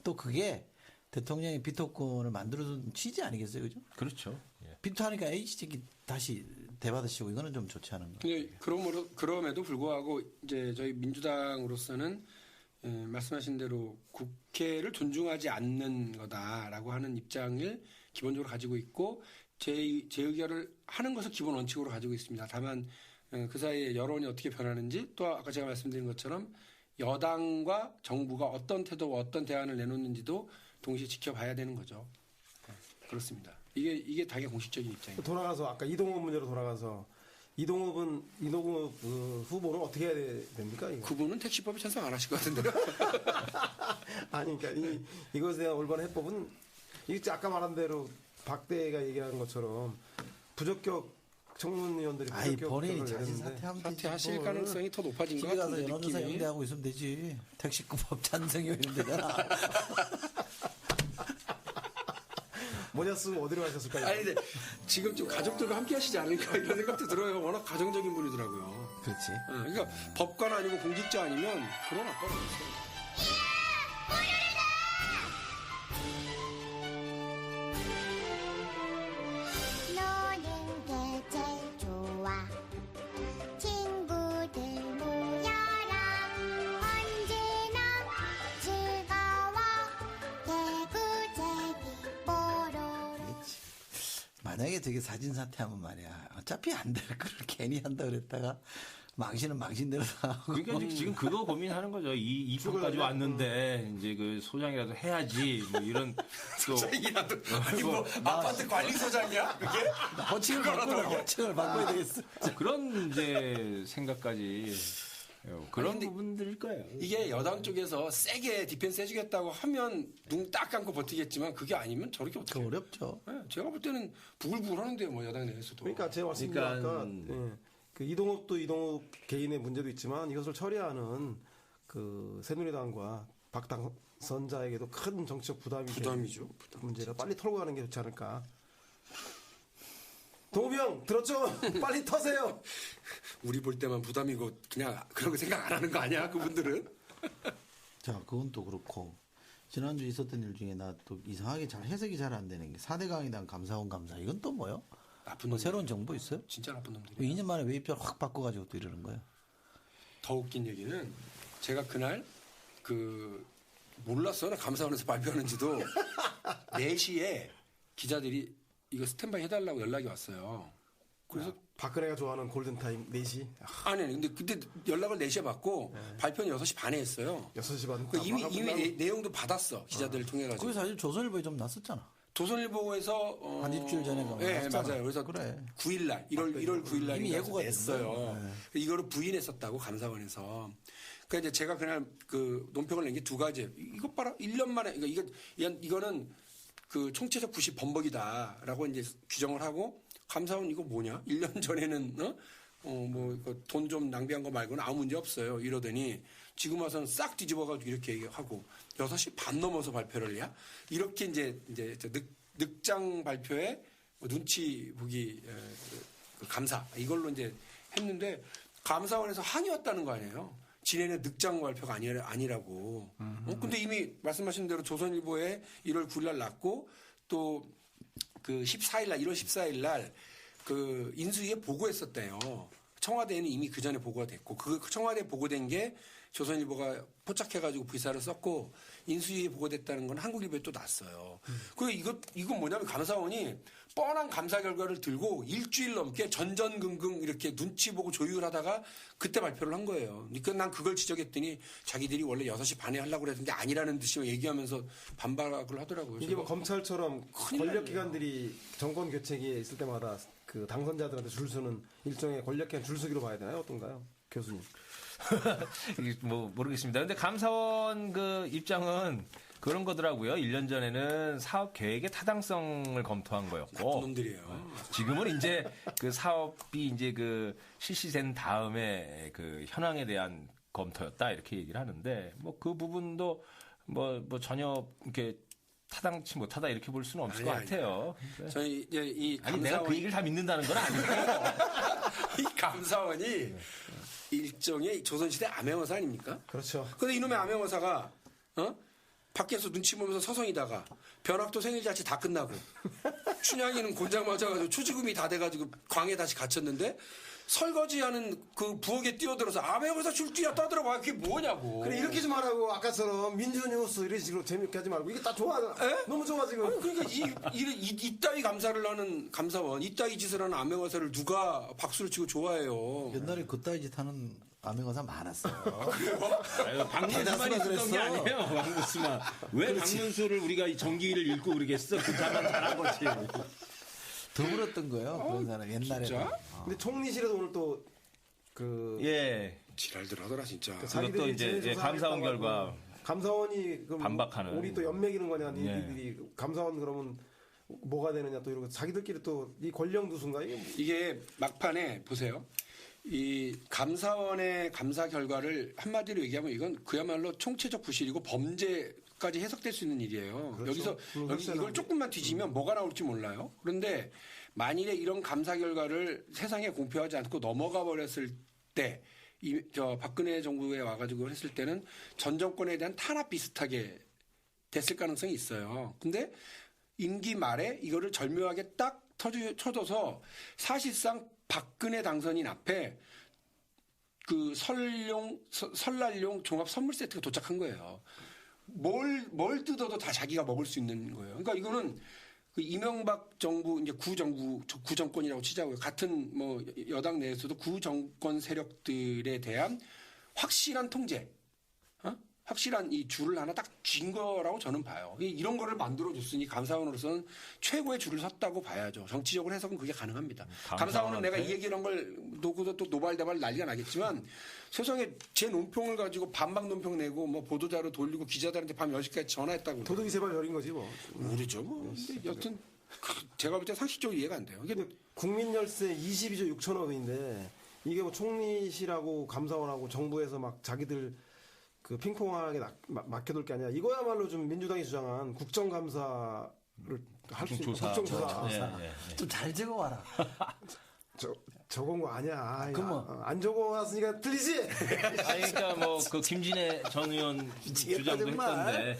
또 그게 대통령이 비토권을 만들어준 취지 아니겠어요, 그죠? 그렇죠. 예. 비토하니까 H직이 다시 대받으시고 이거는 좀 좋지 않은 거. 근데 그럼에도 불구하고 이제 저희 민주당으로서는 말씀하신 대로 국회를 존중하지 않는 거다라고 하는 입장을 기본적으로 가지고 있고 제 의견을 하는 것을 기본 원칙으로 가지고 있습니다. 다만 그 사이에 여론이 어떻게 변하는지 또 아까 제가 말씀드린 것처럼 여당과 정부가 어떤 태도와 어떤 대안을 내놓는지도 동시에 지켜봐야 되는 거죠. 그렇습니다. 이게 당의 공식적인 입장입니다. 돌아가서 아까 이동욱 문제로 돌아가서 이동욱 그 후보는 어떻게 해야 됩니까? 이거? 그분은 택시법에 찬성 안 하실 것 같은데요. 아니 그러니까 이것에 대한 올바른 해법은 이게 아까 말한 대로 박대가 얘기한 것처럼 부적격 청문위원들이 아이 부적격 본인이 결정을 자진 내렸는데 사퇴하면 되지. 사퇴하실 뭘. 가능성이 더 높아진 것 집에 가서 같은데 여론조사 느낌이. 연대하고 있으면 되지. 택시급법 찬성이 이런 데잖아. 모자 쓰고 어디로 가셨을까요? 아니 근데 지금 좀 가족들과 함께 하시지 않을까 이런 생각도 들어요. 워낙 가정적인 분이더라고요. 그렇지. 그러니까 법관 아니면 공직자 아니면 그런 아빠가 없어요. 노는 게 제일 좋아 친구들 모여라 언제나 즐거워 개구쟁이 뽀로로 만약에 저게 사진 사퇴하면 말이야. 어차피 안 될 거를 괜히 한다 그랬다가 망신은 망신대로 다 하고. 그러니까 이제 지금 그거 고민하는 거죠. 이 판까지 왔는데 이제 그 소장이라도 해야지 뭐 이런 또 소장이라도 아니 뭐 아파트 관리소장이야 그게? 호칭을 바꿔야 되겠어. 그런 이제 생각까지 그런 아니, 근데 부분들일 거예요. 이게 여당 쪽에서 세게 디펜스 해주겠다고 하면 눈 딱 감고 버티겠지만 그게 아니면 저렇게 어떻게 해요? 어렵죠. 네, 제가 볼 때는 부글부글 하는데요 뭐 여당 내에서도. 그러니까 제가 말씀드린 그러니까 아까 그 이동욱도 이동욱 개인의 문제도 있지만 이것을 처리하는 그 새누리당과 박당선자에게도 큰 정치적 부담이죠. 문제라 빨리 털고 가는 게 좋지 않을까. 동욱이 형 들었죠? 빨리 터세요. 우리 볼 때만 부담이고 그냥 그런 거 생각 안 하는 거 아니야 그분들은? 자, 그건 또 그렇고. 지난주 있었던 일 중에 나 또 이상하게 잘 해석이 잘 안 되는 게 4대 강의당 감사원 감사. 이건 또 뭐요? 나쁜 뭐 놈. 새로운 정보 있어요? 진짜 나쁜 놈들이. 2년 만에 왜 입장 확 바꿔가지고 또 이러는 거예요? 더 웃긴 얘기는 제가 그날 그 몰랐어요. 나 감사원에서 발표하는지도 4시에 기자들이 이거 스탠바이 해달라고 연락이 왔어요. 그래서 박근혜가 좋아하는 골든타임 4시. 아니 근데 그때 연락을 4시에 받고 발표는 6시 반에 했어요. 6시 반. 그 이미 내용도 받았어. 기자들을 통해 가지고. 그게 사실 조선일보에 좀 났었잖아. 조선일보에서 한 일주일 전에 그거 네, 나왔잖아. 맞아요. 그래서 그래. 9일날 1월 9일날 이미 예고가 냈어요. 됐네. 이거를 부인했었다고 감사원에서. 그러니까 이제 제가 그날 그 논평을 낸 게 두 가지예요. 이것 봐라, 1년 만에 그러니까 이거는 그 총체적 부실 범벅이다라고 이제 규정을 하고 감사원 이거 뭐냐? 1년 전에는 돈 좀 낭비한 거 말고는 아무 문제 없어요. 이러더니 지금 와서는 싹 뒤집어가지고 이렇게 얘기하고 6시 반 넘어서 발표를 해야? 이렇게 이제 늑장 발표에 눈치 보기 그 감사 이걸로 이제 했는데 감사원에서 항의했다는 거 아니에요. 지네는 늑장 발표가 아니라고. 근데 이미 말씀하신 대로 조선일보에 1월 9일 날 났고 또 그 14일 날 1월 14일 날 그 인수위에 보고했었대요. 청와대에는 이미 그 전에 보고가 됐고 그 청와대에 보고된 게 조선일보가 포착해가지고 기사를 썼고 인수위에 보고됐다는 건 한국일보에 또 났어요. 그리고 이건 뭐냐면 감사원이 뻔한 감사 결과를 들고 일주일 넘게 전전긍긍 이렇게 눈치 보고 조율하다가 그때 발표를 한 거예요. 그러니까 난 그걸 지적했더니 자기들이 원래 6시 반에 하려고 그랬는데 아니라는 듯이 얘기하면서 반박을 하더라고요. 이게 뭐 검찰처럼 권력기관들이 정권 교체기에 있을 때마다 그 당선자들한테 줄 서는 일종의 권력기관 줄서기로 봐야 되나요? 어떤가요? 교수님. 뭐 모르겠습니다. 근데 감사원 그 입장은 그런 거더라고요. 1년 전에는 사업 계획의 타당성을 검토한 거였고. 나쁜 놈들이에요. 지금은 이제 그 사업이 이제 그 실시된 다음에 그 현황에 대한 검토였다 이렇게 얘기를 하는데 뭐 그 부분도 뭐 전혀 이렇게 타당치 못하다 이렇게 볼 수는 없을 것 같아요. 저희 이제 이 아니 내가 그 얘기를 다 믿는다는 건 아니고 이 감사원이 일종의 조선시대 암행어사 아닙니까? 그렇죠. 근데 이놈의 암행어사가 밖에서 눈치 보면서 서성이다가 변학도 생일잔치 다 끝나고 춘향이는 곤장 맞아가지고 초지금이 다 돼가지고 광에 다시 갇혔는데 설거지하는 그 부엌에 뛰어들어서 암행어사 줄뛰야 떠들어봐. 그게 뭐냐고. 그래 이렇게 좀 하라고 아까처럼 민주뉴스 이런 식으로 재밌게 하지 말고 이게 다 좋아하잖아. 너무 좋아 지금. 아니, 그러니까 이따위 감사를 하는 감사원, 이따위 짓을 하는 암행어사를 누가 박수를 치고 좋아해요. 옛날에 그따위 짓 하는 암행어사 많았어요. 박문수만 있었던 게 아니에요. 박문수만. 왜 박문수를 우리가 이 정기를 읽고 그러겠어? 그 자만 잘한 거지. 더불었던 거예요. 그런 사람 옛날에. 진짜? 근데 총리실에도 오늘 또 그 예. 지랄들 하더라 진짜. 그것도 이제 감사원 결과 감사원이 그럼 반박하는. 우리 또 연맥이는 거냐 예. 니들이 감사원 그러면 뭐가 되느냐 또 이러고 자기들끼리 또 이 권력 누순가 이게 이게 막판에 보세요. 이 감사원의 감사 결과를 한마디로 얘기하면 이건 그야말로 총체적 부실이고 범죄까지 해석될 수 있는 일이에요. 그렇죠. 여기서 이걸 조금만 뒤지면 뭐가 나올지 몰라요. 그런데 만일에 이런 감사 결과를 세상에 공표하지 않고 넘어가 버렸을 때, 박근혜 정부에 와가지고 했을 때는 전 정권에 대한 탄압 비슷하게 됐을 가능성이 있어요. 근데 임기 말에 이거를 절묘하게 딱 쳐줘서 사실상 박근혜 당선인 앞에 그 설날용 종합 선물 세트가 도착한 거예요. 뭘 뜯어도 다 자기가 먹을 수 있는 거예요. 그러니까 이거는 그 이명박 정부 이제 구정권이라고 치자고요. 같은 뭐 여당 내에서도 구정권 세력들에 대한 확실한 통제, 확실한 이 줄을 하나 딱 쥔 거라고 저는 봐요. 이런 거를 만들어줬으니 감사원으로서는 최고의 줄을 섰다고 봐야죠. 정치적으로 해석은 그게 가능합니다. 감사원은 내가 이 얘기를 한 걸 놓고도 또 노발대발 난리가 나겠지만 세상에 제 논평을 가지고 반박 논평 내고 뭐 보도자료 돌리고 기자들한테 밤 10시까지 전화했다고. 도둑이 제발 열인 거지 뭐. 모르죠. 뭐. 근데 여튼 제가 볼 때 상식적으로 이해가 안 돼요. 이게 국민 열세 22조 6천억 원인데 이게 뭐 총리실하고 감사원하고 정부에서 막 자기들 그 핑퐁하게 맡겨둘 게 아니라 이거야말로 좀 민주당이 주장한 국정감사를 할 수 있는 국정조사. 좀 잘 적어와라. 적은 거 아니야. 그럼 뭐. 안 적어왔으니까 틀리지. 그러니까 뭐 그 김진애 전 의원 주장도 했던데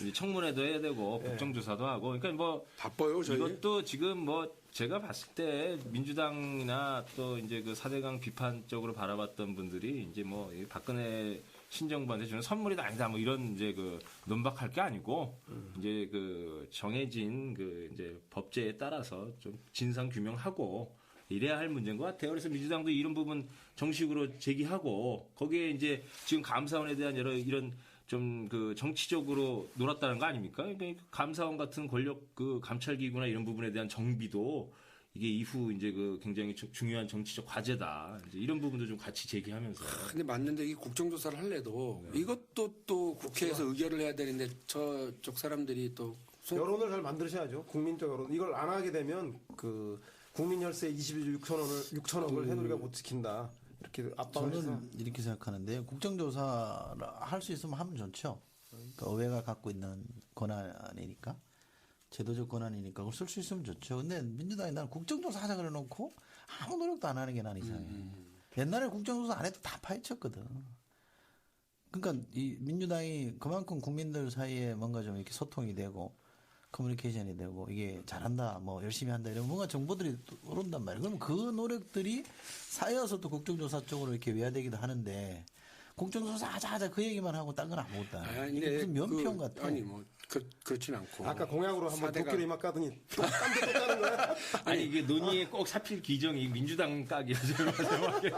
이제 청문회도 해야 되고 국정조사도 하고 그러니까 뭐 바빠요 저희. 이것도 지금 뭐 제가 봤을 때 민주당이나 또 이제 그 4대강 비판적으로 바라봤던 분들이 이제 뭐 박근혜 신정부한테 주는 선물이다 아니다 뭐 이런 이제 그 논박할 게 아니고 이제 그 정해진 그 이제 법제에 따라서 좀 진상 규명하고 이래야 할 문제인 것 같아요. 그래서 민주당도 이런 부분 정식으로 제기하고 거기에 이제 지금 감사원에 대한 여러 이런 좀 그 정치적으로 놀았다는 거 아닙니까? 그러니까 감사원 같은 권력 그 감찰기구나 이런 부분에 대한 정비도 이게 이후 이제 그 굉장히 중요한 정치적 과제다. 이제 이런 부분도 좀 같이 제기하면서. 근데 맞는데 이 국정조사를 할래도 이것도 또 국회에서 의결을 해야 되는데 저쪽 사람들이 또 여론을 잘 만드셔야죠. 국민적 여론. 이걸 안 하게 되면 그 국민 혈세 21조 6천억을 새누리가 못 지킨다. 이렇게 압박을 해서. 저는 이렇게 생각하는데 국정조사 할 수 있으면 하면 좋죠. 그러니까 의회가 갖고 있는 권한이니까 제도적 권한이니까 그걸 쓸 수 있으면 좋죠. 근데 민주당이 나는 국정조사 하자 그래놓고 아무 노력도 안 하는 게 난 이상해. 옛날에 국정조사 안 해도 다 파헤쳤거든. 그러니까 이 민주당이 그만큼 국민들 사이에 뭔가 좀 이렇게 소통이 되고 커뮤니케이션이 되고 이게 잘한다, 뭐 열심히 한다 이러면 뭔가 정보들이 오른단 말이에요. 그러면 그 노력들이 쌓여서 또 국정조사 쪽으로 이렇게 외화되기도 하는데 국정조사 하자 그 얘기만 하고 딴 건 아무것도 안 해요. 이게 무슨 면피용 같아. 아니 뭐 그렇진 않고. 아까 공약으로 한번 사대강- 도끼를 막 까더니 또 딴데 또 까는 거야. 아니 이게 논의에 꼭 잡힐 기정이 민주당 까기라서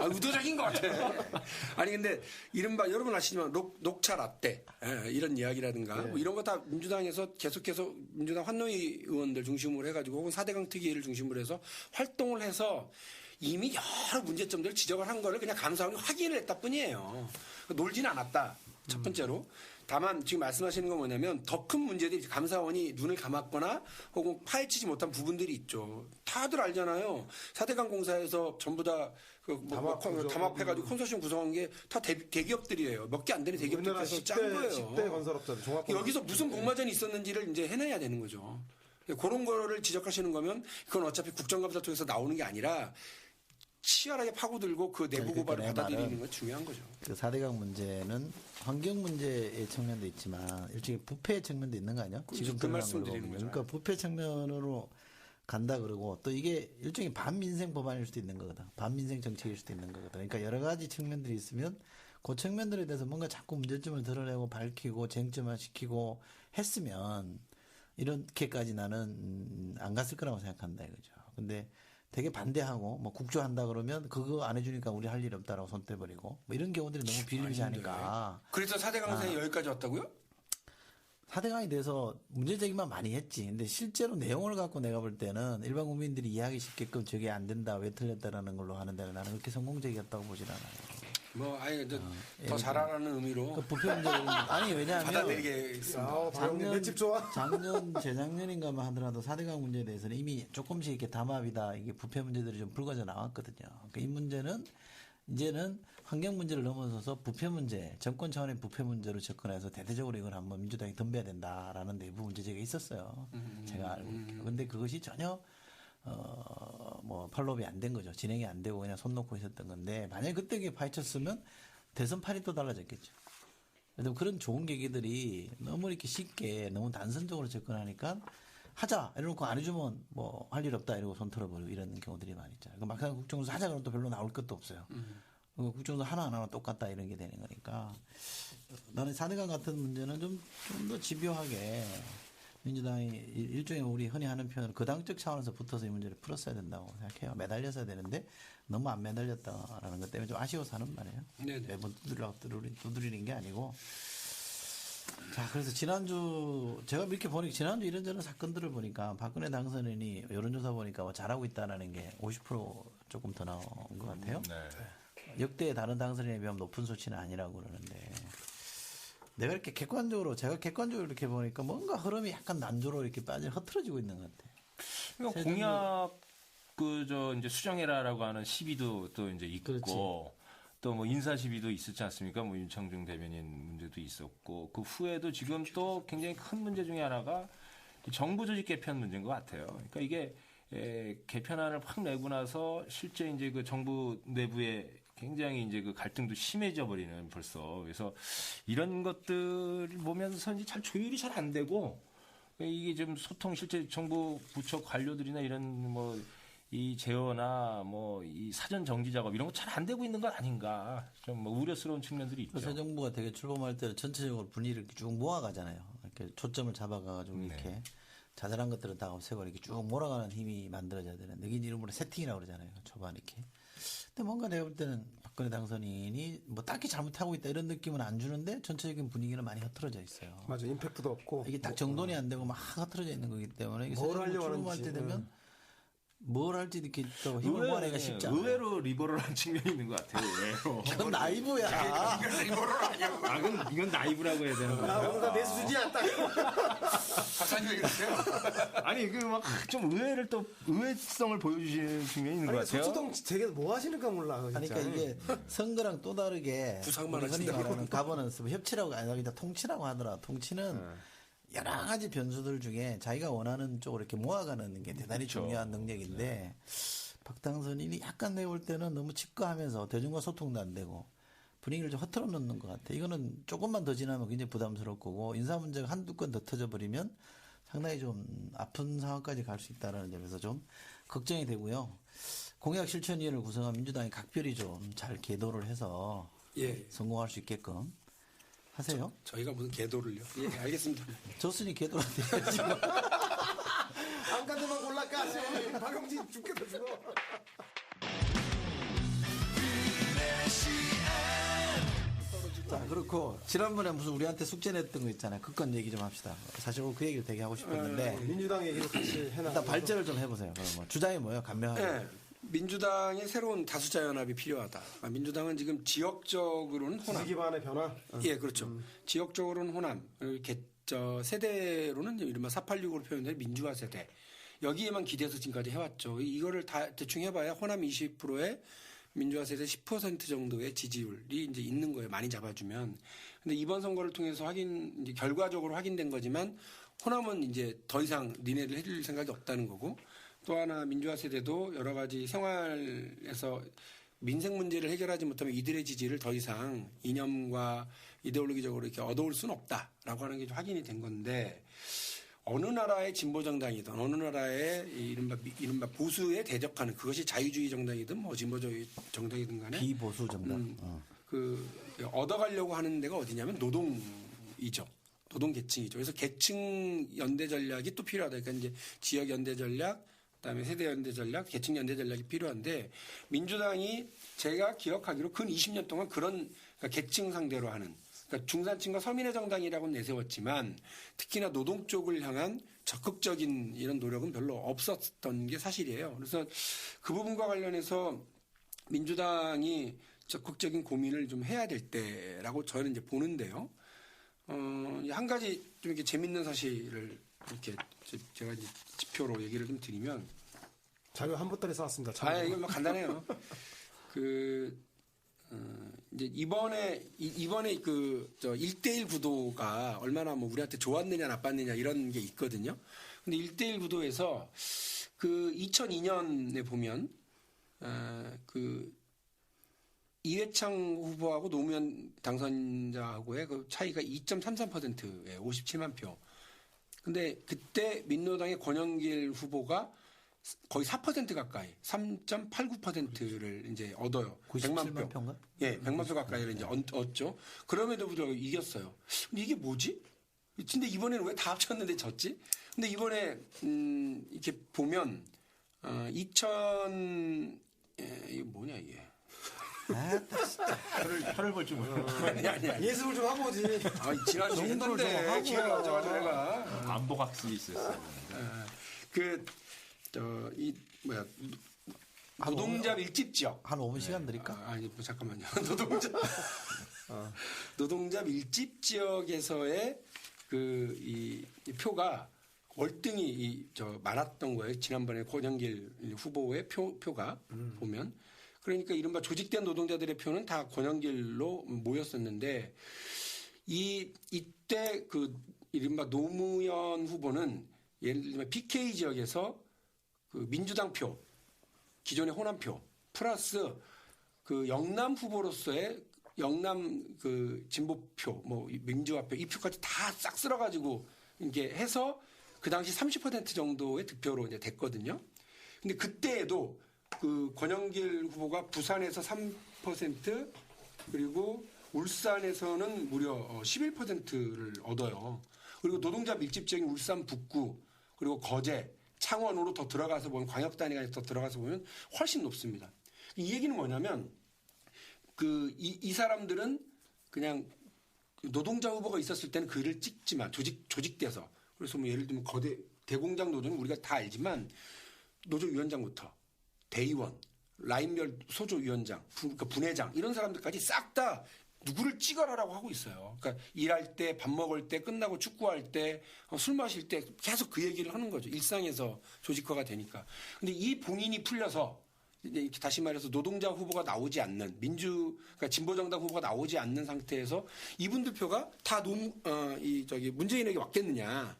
의도적인 것 같아. 아니 근데 이른바 여러분 아시지만 녹차 라떼 이런 이야기라든가 뭐 이런 거 다 민주당에서 계속해서 민주당 환노위 의원들 중심으로 해가지고 혹은 4대강 특위를 중심으로 해서 활동을 해서 이미 여러 문제점들을 지적을 한 거를 그냥 감사원이 확인을 했다 뿐이에요. 놀지는 않았다. 첫 번째로. 다만 지금 말씀하시는 건 뭐냐면 더 큰 문제들이 감사원이 눈을 감았거나 혹은 파헤치지 못한 부분들이 있죠. 다들 알잖아요. 4대강 공사에서 전부 다 담합해가지고 컨소시엄 구성한 게 다 대기업들이에요. 몇 개 안 되는 우리나라 대기업들에서 짠 거예요. 10대 건설업자들 종합 여기서 무슨 복마전이 있었는지를 이제 해내야 되는 거죠. 그런 거를 지적하시는 거면 그건 어차피 국정감사 쪽에서 나오는 게 아니라 치열하게 파고들고 그 내부 고발을 받아들이는 건 중요한 거죠. 그 4대강 문제는 환경 문제의 측면도 있지만 일종의 부패의 측면도 있는 거 아니야? 지금 그 드러난 말씀 걸 드리는 보면. 거죠. 그러니까 부패 측면으로 간다 그러고 또 이게 일종의 반민생 법안일 수도 있는 거거든. 반민생 정책일 수도 있는 거거든. 그러니까 여러 가지 측면들이 있으면 그 측면들에 대해서 뭔가 자꾸 문제점을 드러내고 밝히고 쟁점화시키고 했으면 이렇게까지 나는 안 갔을 거라고 생각한다 이거죠. 근데 되게 반대하고 뭐 국조한다 그러면 그거 안 해주니까 우리 할 일 없다라고 손 떼버리고 뭐 이런 경우들이 너무 비일비재하니까. 그래서 4대강사에 여기까지 왔다고요? 4대강에 대해서 문제 제기만 많이 했지. 근데 실제로 내용을 갖고 내가 볼 때는 일반 국민들이 이해하기 쉽게끔 저게 안 된다, 왜 틀렸다라는 걸로 하는 데는 나는 그렇게 성공적이었다고 보질 않아요. 뭐 아니 더 잘하라는 의미로 그 부패 문제는 아니 왜냐하면 받아들이게 있습니다. 집 좋아. 작년 재작년인가만 하더라도 4대강 문제에 대해서는 이미 조금씩 이렇게 담합이다 이게 부패 문제들이 좀 불거져 나왔거든요. 그러니까 이 문제는 이제는 환경 문제를 넘어서서 부패 문제, 정권 차원의 부패 문제로 접근해서 대대적으로 이걸 한번 민주당이 덤벼야 된다라는 내부 문제제가 있었어요. 제가 알고. 그런데 그것이 전혀 뭐 팔로업이 안 된 거죠. 진행이 안 되고 그냥 손 놓고 있었던 건데 만약에 그때 그게 파헤쳤으면 대선 판이 또 달라졌겠죠. 그래서 그런 좋은 계기들이 너무 이렇게 쉽게 너무 단선적으로 접근하니까 하자 이러놓고 안 해주면 뭐 할 일 없다 이러고 손 털어버리고 이런 경우들이 많이 있잖아요. 그러니까 막상 국정조사 하자 그러면 또 별로 나올 것도 없어요. 국정조사 하나 똑같다 이런 게 되는 거니까 나는 4대강 같은 문제는 좀 더 집요하게 민주당이 일종의 우리 흔히 하는 표현으로 그 당적 차원에서 붙어서 이 문제를 풀었어야 된다고 생각해요. 매달렸어야 되는데 너무 안 매달렸다라는 것 때문에 좀 아쉬워서 하는 말이에요. 네네. 매번 두드리는 게 아니고. 자, 그래서 지난주 제가 이렇게 보니까 지난주 이런저런 사건들을 보니까 박근혜 당선인이 여론조사 보니까 뭐 잘하고 있다라는 게 50% 조금 더 나온 것 같아요. 역대 다른 당선인에 비하면 높은 수치는 아니라고 그러는데 내가 이렇게 제가 객관적으로 이렇게 보니까 뭔가 흐름이 약간 난조로 이렇게 흐트러지고 있는 것 같아요. 그러니까 공약 이제 수정해라라고 하는 시비도 또 이제 있고 그렇지. 또 뭐 인사 시비도 있었지 않습니까? 뭐 윤창중 대변인 문제도 있었고 그 후에도 지금 또 굉장히 큰 문제 중에 하나가 정부 조직 개편 문제인 것 같아요. 그러니까 이게 개편안을 확 내고 나서 실제 이제 그 정부 내부에 굉장히 이제 그 갈등도 심해져 버리는 벌써. 그래서 이런 것들을 보면서 이제 잘 조율이 잘 안 되고 이게 좀 소통 실제 정부 부처 관료들이나 이런 뭐 이 제어나 뭐 이 사전 정지 작업 이런 거 잘 안 되고 있는 건 아닌가 좀 뭐 우려스러운 측면들이 있죠. 새 정부가 되게 출범할 때는 전체적으로 분위기를 이렇게 쭉 모아가잖아요. 이렇게 초점을 잡아가지고 이렇게 자잘한 것들은 다 없애고 이렇게 쭉 몰아가는 힘이 만들어져야 되는데 이게 이름으로 세팅이라고 그러잖아요. 초반 이렇게. 근데 뭔가 내가 볼 때는 박근혜 당선인이 뭐 딱히 잘못하고 있다 이런 느낌은 안 주는데 전체적인 분위기는 많이 흐트러져 있어요. 맞아, 임팩트도 없고 이게 딱 정돈이 안 되고 막 흐트러져 있는 거기 때문에 이게 뭘 하려고 출범할 하는지. 때 되면 뭘 할지 이렇게 또 힘을 모아내기가 쉽지 않아요. 의외로 리버럴한 측면이 있는 것 같아요. 의외로. 그건 나이브야. 이건 나이브라고 해야 되는 거예요. 뭔가 내 수준이야 딱. 박사님 왜 그러세요? 아니 그 막 좀 의외를 또 의외성을 보여주시는 측면이 있는 것 아니, 같아요. 소초동 되게 뭐 하시는가 몰라. 진짜. 아니, 그러니까 이게 선거랑 또 다르게 부상만 우리 흔히 하신다고. 말하는 가버넌스, 협치라고 아니라 그냥 통치라고 하더라. 통치는 여러 가지 변수들 중에 자기가 원하는 쪽으로 이렇게 모아가는 게 대단히 중요한 능력인데 박당선인이 약간 내가 볼 때는 너무 직거하면서 대중과 소통도 안 되고 분위기를 좀 흐트러 놓는 것 같아. 이거는 조금만 더 지나면 굉장히 부담스러울 거고 인사 문제가 한두 건 더 터져버리면 상당히 좀 아픈 상황까지 갈 수 있다는 점에서 좀 걱정이 되고요. 공약 실천위원회를 구성한 민주당이 각별히 좀 잘 계도를 해서 예. 성공할 수 있게끔 하세요. 저희가 무슨 계도를요? 예, 알겠습니다. 졌으니 계도를 해야지. 안 가더만 골라까. 박영진 죽겠다 죽어. 자, 그렇고 지난번에 무슨 우리한테 숙제 냈던 거 있잖아요. 그 건 얘기 좀 합시다. 사실 그 얘기를 되게 하고 싶었는데 민주당 얘기도 같이 해놔. 일단 발제를 좀 해보세요. 그럼 뭐 주장이 뭐예요? 간명하게. 네. 민주당의 새로운 다수자 연합이 필요하다. 민주당은 지금 지역적으로는 호남. 기반의 변화. 예, 그렇죠. 지역적으로는 호남. 세대로는 이른바 486으로 표현된 민주화 세대. 여기에만 기대해서 지금까지 해왔죠. 이거를 다 대충 해봐야 호남 20%에 민주화 세대 10% 정도의 지지율이 이제 있는 거예요. 많이 잡아주면. 근데 이번 선거를 통해서 이제 결과적으로 확인된 거지만 호남은 이제 더 이상 니네를 해줄 생각이 없다는 거고 또 하나 민주화 세대도 여러 가지 생활에서 민생 문제를 해결하지 못하면 이들의 지지를 더 이상 이념과 이데올로기적으로 이렇게 얻어올 수는 없다라고 하는 게 좀 확인이 된 건데 어느 나라의 진보 정당이든 어느 나라의 이른바 보수에 대적하는 그것이 자유주의 정당이든 뭐 진보주의 정당이든 간에 비보수 정당. 얻어가려고 하는 데가 어디냐면 노동이죠. 노동 계층이죠. 그래서 계층 연대 전략이 또 필요하다. 그러니까 이제 지역 연대 전략, 그다음에 세대 연대 전략, 계층 연대 전략이 필요한데 민주당이 제가 기억하기로 근 20년 동안 그런 그러니까 계층 상대로 하는 그러니까 중산층과 서민의 정당이라고는 내세웠지만 특히나 노동 쪽을 향한 적극적인 이런 노력은 별로 없었던 게 사실이에요. 그래서 그 부분과 관련해서 민주당이 적극적인 고민을 좀 해야 될 때라고 저는 이제 보는데요. 한 가지 좀 이렇게 재밌는 사실을 이렇게 제가 이제 지표로 얘기를 좀 드리면 자료 한 보따리 쌓았습니다. 자료. 이거 뭐 간단해요. 이제 이번에 그 1대1 구도가 얼마나 뭐 우리한테 좋았느냐 나빴느냐 이런 게 있거든요. 근데 1대1 구도에서 그 2002년에 보면 그 이회창 후보하고 노무현 당선자하고의 그 차이가 2.33%에 57만 표. 근데 그때 민노당의 권영길 후보가 거의 4% 가까이 3.89%를 이제 얻어요. 97만 표인가? 예, 100만 표 가까이를 이제 얻죠. 그럼에도 불구하고 이겼어요. 근데 이게 뭐지? 근데 이번에는 왜 다 합쳤는데 졌지? 근데 이번에 이렇게 보면 이게 뭐냐 이게? 혀를 볼 줄 몰라. 아니. 예습을 좀 하고 오지. 지난 주에 했는데 기회가 와가지고 내가 안보 학습이 있었어요. 노동자 밀집 지역. 한 5분 시간 드릴까? 아니, 뭐 잠깐만요. 노동자 밀집 지역에서의 이 표가 월등히 많았던 거예요. 지난번에 권영길 후보의 표가 보면. 그러니까 이른바 조직된 노동자들의 표는 다 권영길로 모였었는데 이때 그 이른바 노무현 후보는 예를 들면 PK 지역에서 그 민주당 표, 기존의 호남 표 플러스 그 영남 후보로서의 영남 그 진보표, 뭐 민주화표 이 표까지 다 싹 쓸어가지고 이게 해서 그 당시 30% 정도의 득표로 이제 됐거든요. 근데 그때에도 그 권영길 후보가 부산에서 3% 그리고 울산에서는 무려 11%를 얻어요. 그리고 노동자 밀집 지역인 울산 북구 그리고 거제, 창원으로 더 들어가서 보면 광역단위가 더 들어가서 보면 훨씬 높습니다. 이 얘기는 뭐냐면 이 사람들은 그냥 노동자 후보가 있었을 때는 글을 찍지만 조직돼서 그래서 뭐 예를 들면 거대 대공장 노조는 우리가 다 알지만 노조위원장부터 대의원, 라인별 소조위원장, 그러니까 분회장 이런 사람들까지 싹 다 누구를 찍어라라고 하고 있어요. 그러니까 일할 때, 밥 먹을 때, 끝나고 축구할 때, 술 마실 때 계속 그 얘기를 하는 거죠. 일상에서 조직화가 되니까. 근데 이 봉인이 풀려서 이제 다시 말해서 노동자 후보가 나오지 않는 그러니까 진보정당 후보가 나오지 않는 상태에서 이분들 표가 다 문재인에게 왔겠느냐?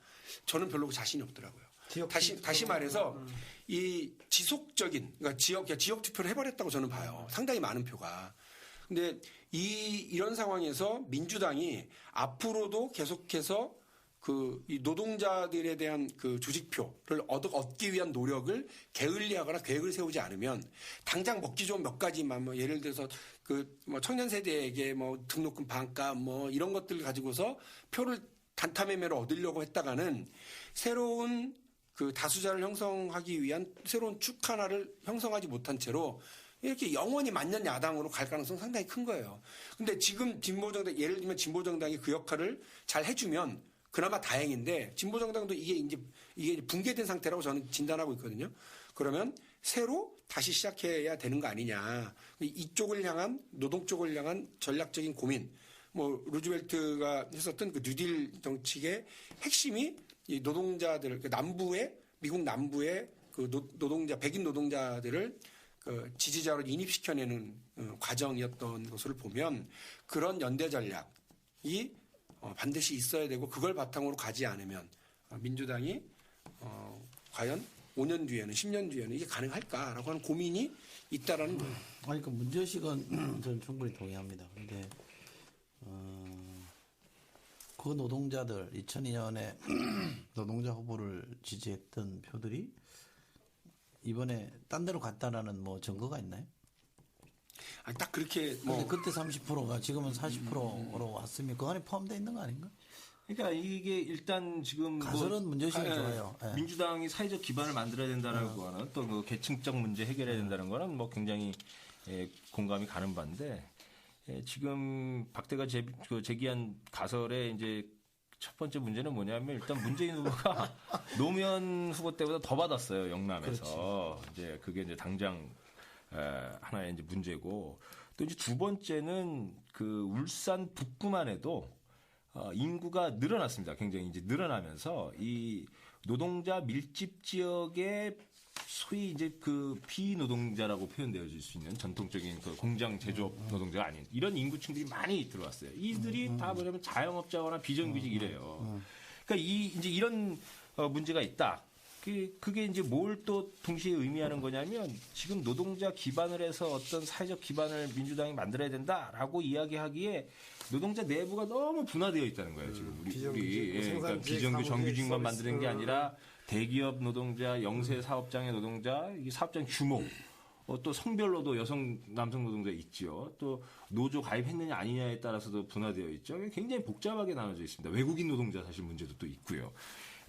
저는 별로 자신이 없더라고요. 다시 말해서 이 지속적인 그러니까 지역 투표를 해버렸다고 저는 봐요. 상당히 많은 표가. 근데 이런 상황에서 민주당이 앞으로도 계속해서 이 노동자들에 대한 그 조직표를 얻기 위한 노력을 게을리하거나 계획을 세우지 않으면 당장 먹기 좋은 몇 가지만 뭐 예를 들어서 뭐 청년 세대에게 뭐 등록금 반값 뭐 이런 것들을 가지고서 표를 단타매매로 얻으려고 했다가는 새로운 그 다수자를 형성하기 위한 새로운 축 하나를 형성하지 못한 채로 이렇게 영원히 만년 야당으로 갈 가능성 상당히 큰 거예요. 근데 지금 진보정당 예를 들면 진보정당이 그 역할을 잘 해주면 그나마 다행인데 진보정당도 이게 붕괴된 상태라고 저는 진단하고 있거든요. 그러면 새로 다시 시작해야 되는 거 아니냐. 이쪽을 향한 노동 쪽을 향한 전략적인 고민. 뭐 루즈벨트가 했었던 그 뉴딜 정책의 핵심이 이 노동자들 미국 남부의 그 노동자 백인 노동자들을 그 지지자로 인입시켜내는 과정이었던 것을 보면 그런 연대 전략이 반드시 있어야 되고 그걸 바탕으로 가지 않으면 민주당이 과연 5년 뒤에는 10년 뒤에는 이게 가능할까라고 하는 고민이 있다라는 거예요. 아니 그 문제의식은 저는 충분히 동의합니다. 근데 그 노동자들 2002년에 노동자 후보를 지지했던 표들이 이번에 딴 데로 갔다라는 뭐 증거가 있나요? 아니, 딱 그렇게 근데 그때 30%가 지금은 40%로 왔으면 그 안에 포함되어 있는 거 아닌가? 그러니까 이게 일단 지금 가설은 문제의식이 좋아요. 예. 민주당이 사회적 기반을 만들어야 된다라고 하는 또 그 계층적 문제 해결해야 된다는 거는 뭐 굉장히 공감이 가는 바인데 지금 박대가 제기한 가설의 이제 첫 번째 문제는 뭐냐면 일단 문재인 후보가 노무현 후보 때보다 더 받았어요. 영남에서. 이제 그게 이제 당장 하나의 이제 문제고 또 이제 두 번째는 그 울산 북구만 해도 인구가 늘어났습니다. 굉장히 이제 늘어나면서 이 노동자 밀집 지역의 소위 이제 그 비노동자라고 표현되어질 수 있는 전통적인 그 공장 제조업 노동자가 아닌 이런 인구층들이 많이 들어왔어요. 이들이 다 뭐냐면 자영업자거나 비정규직 이래요. 그러니까 이제 이런 문제가 있다. 그게 이제 뭘 또 동시에 의미하는 거냐면 지금 노동자 기반을 해서 어떤 사회적 기반을 민주당이 만들어야 된다라고 이야기하기에 노동자 내부가 너무 분화되어 있다는 거예요. 지금 우리 그러니까 비정규 정규직만 만드는 게 아니라 대기업 노동자, 영세 사업장의 노동자, 이 사업장 규모, 또 성별로도 여성, 남성 노동자 있지요. 또 노조 가입했느냐 아니냐에 따라서도 분화되어 있죠. 굉장히 복잡하게 나눠져 있습니다. 외국인 노동자 사실 문제도 또 있고요.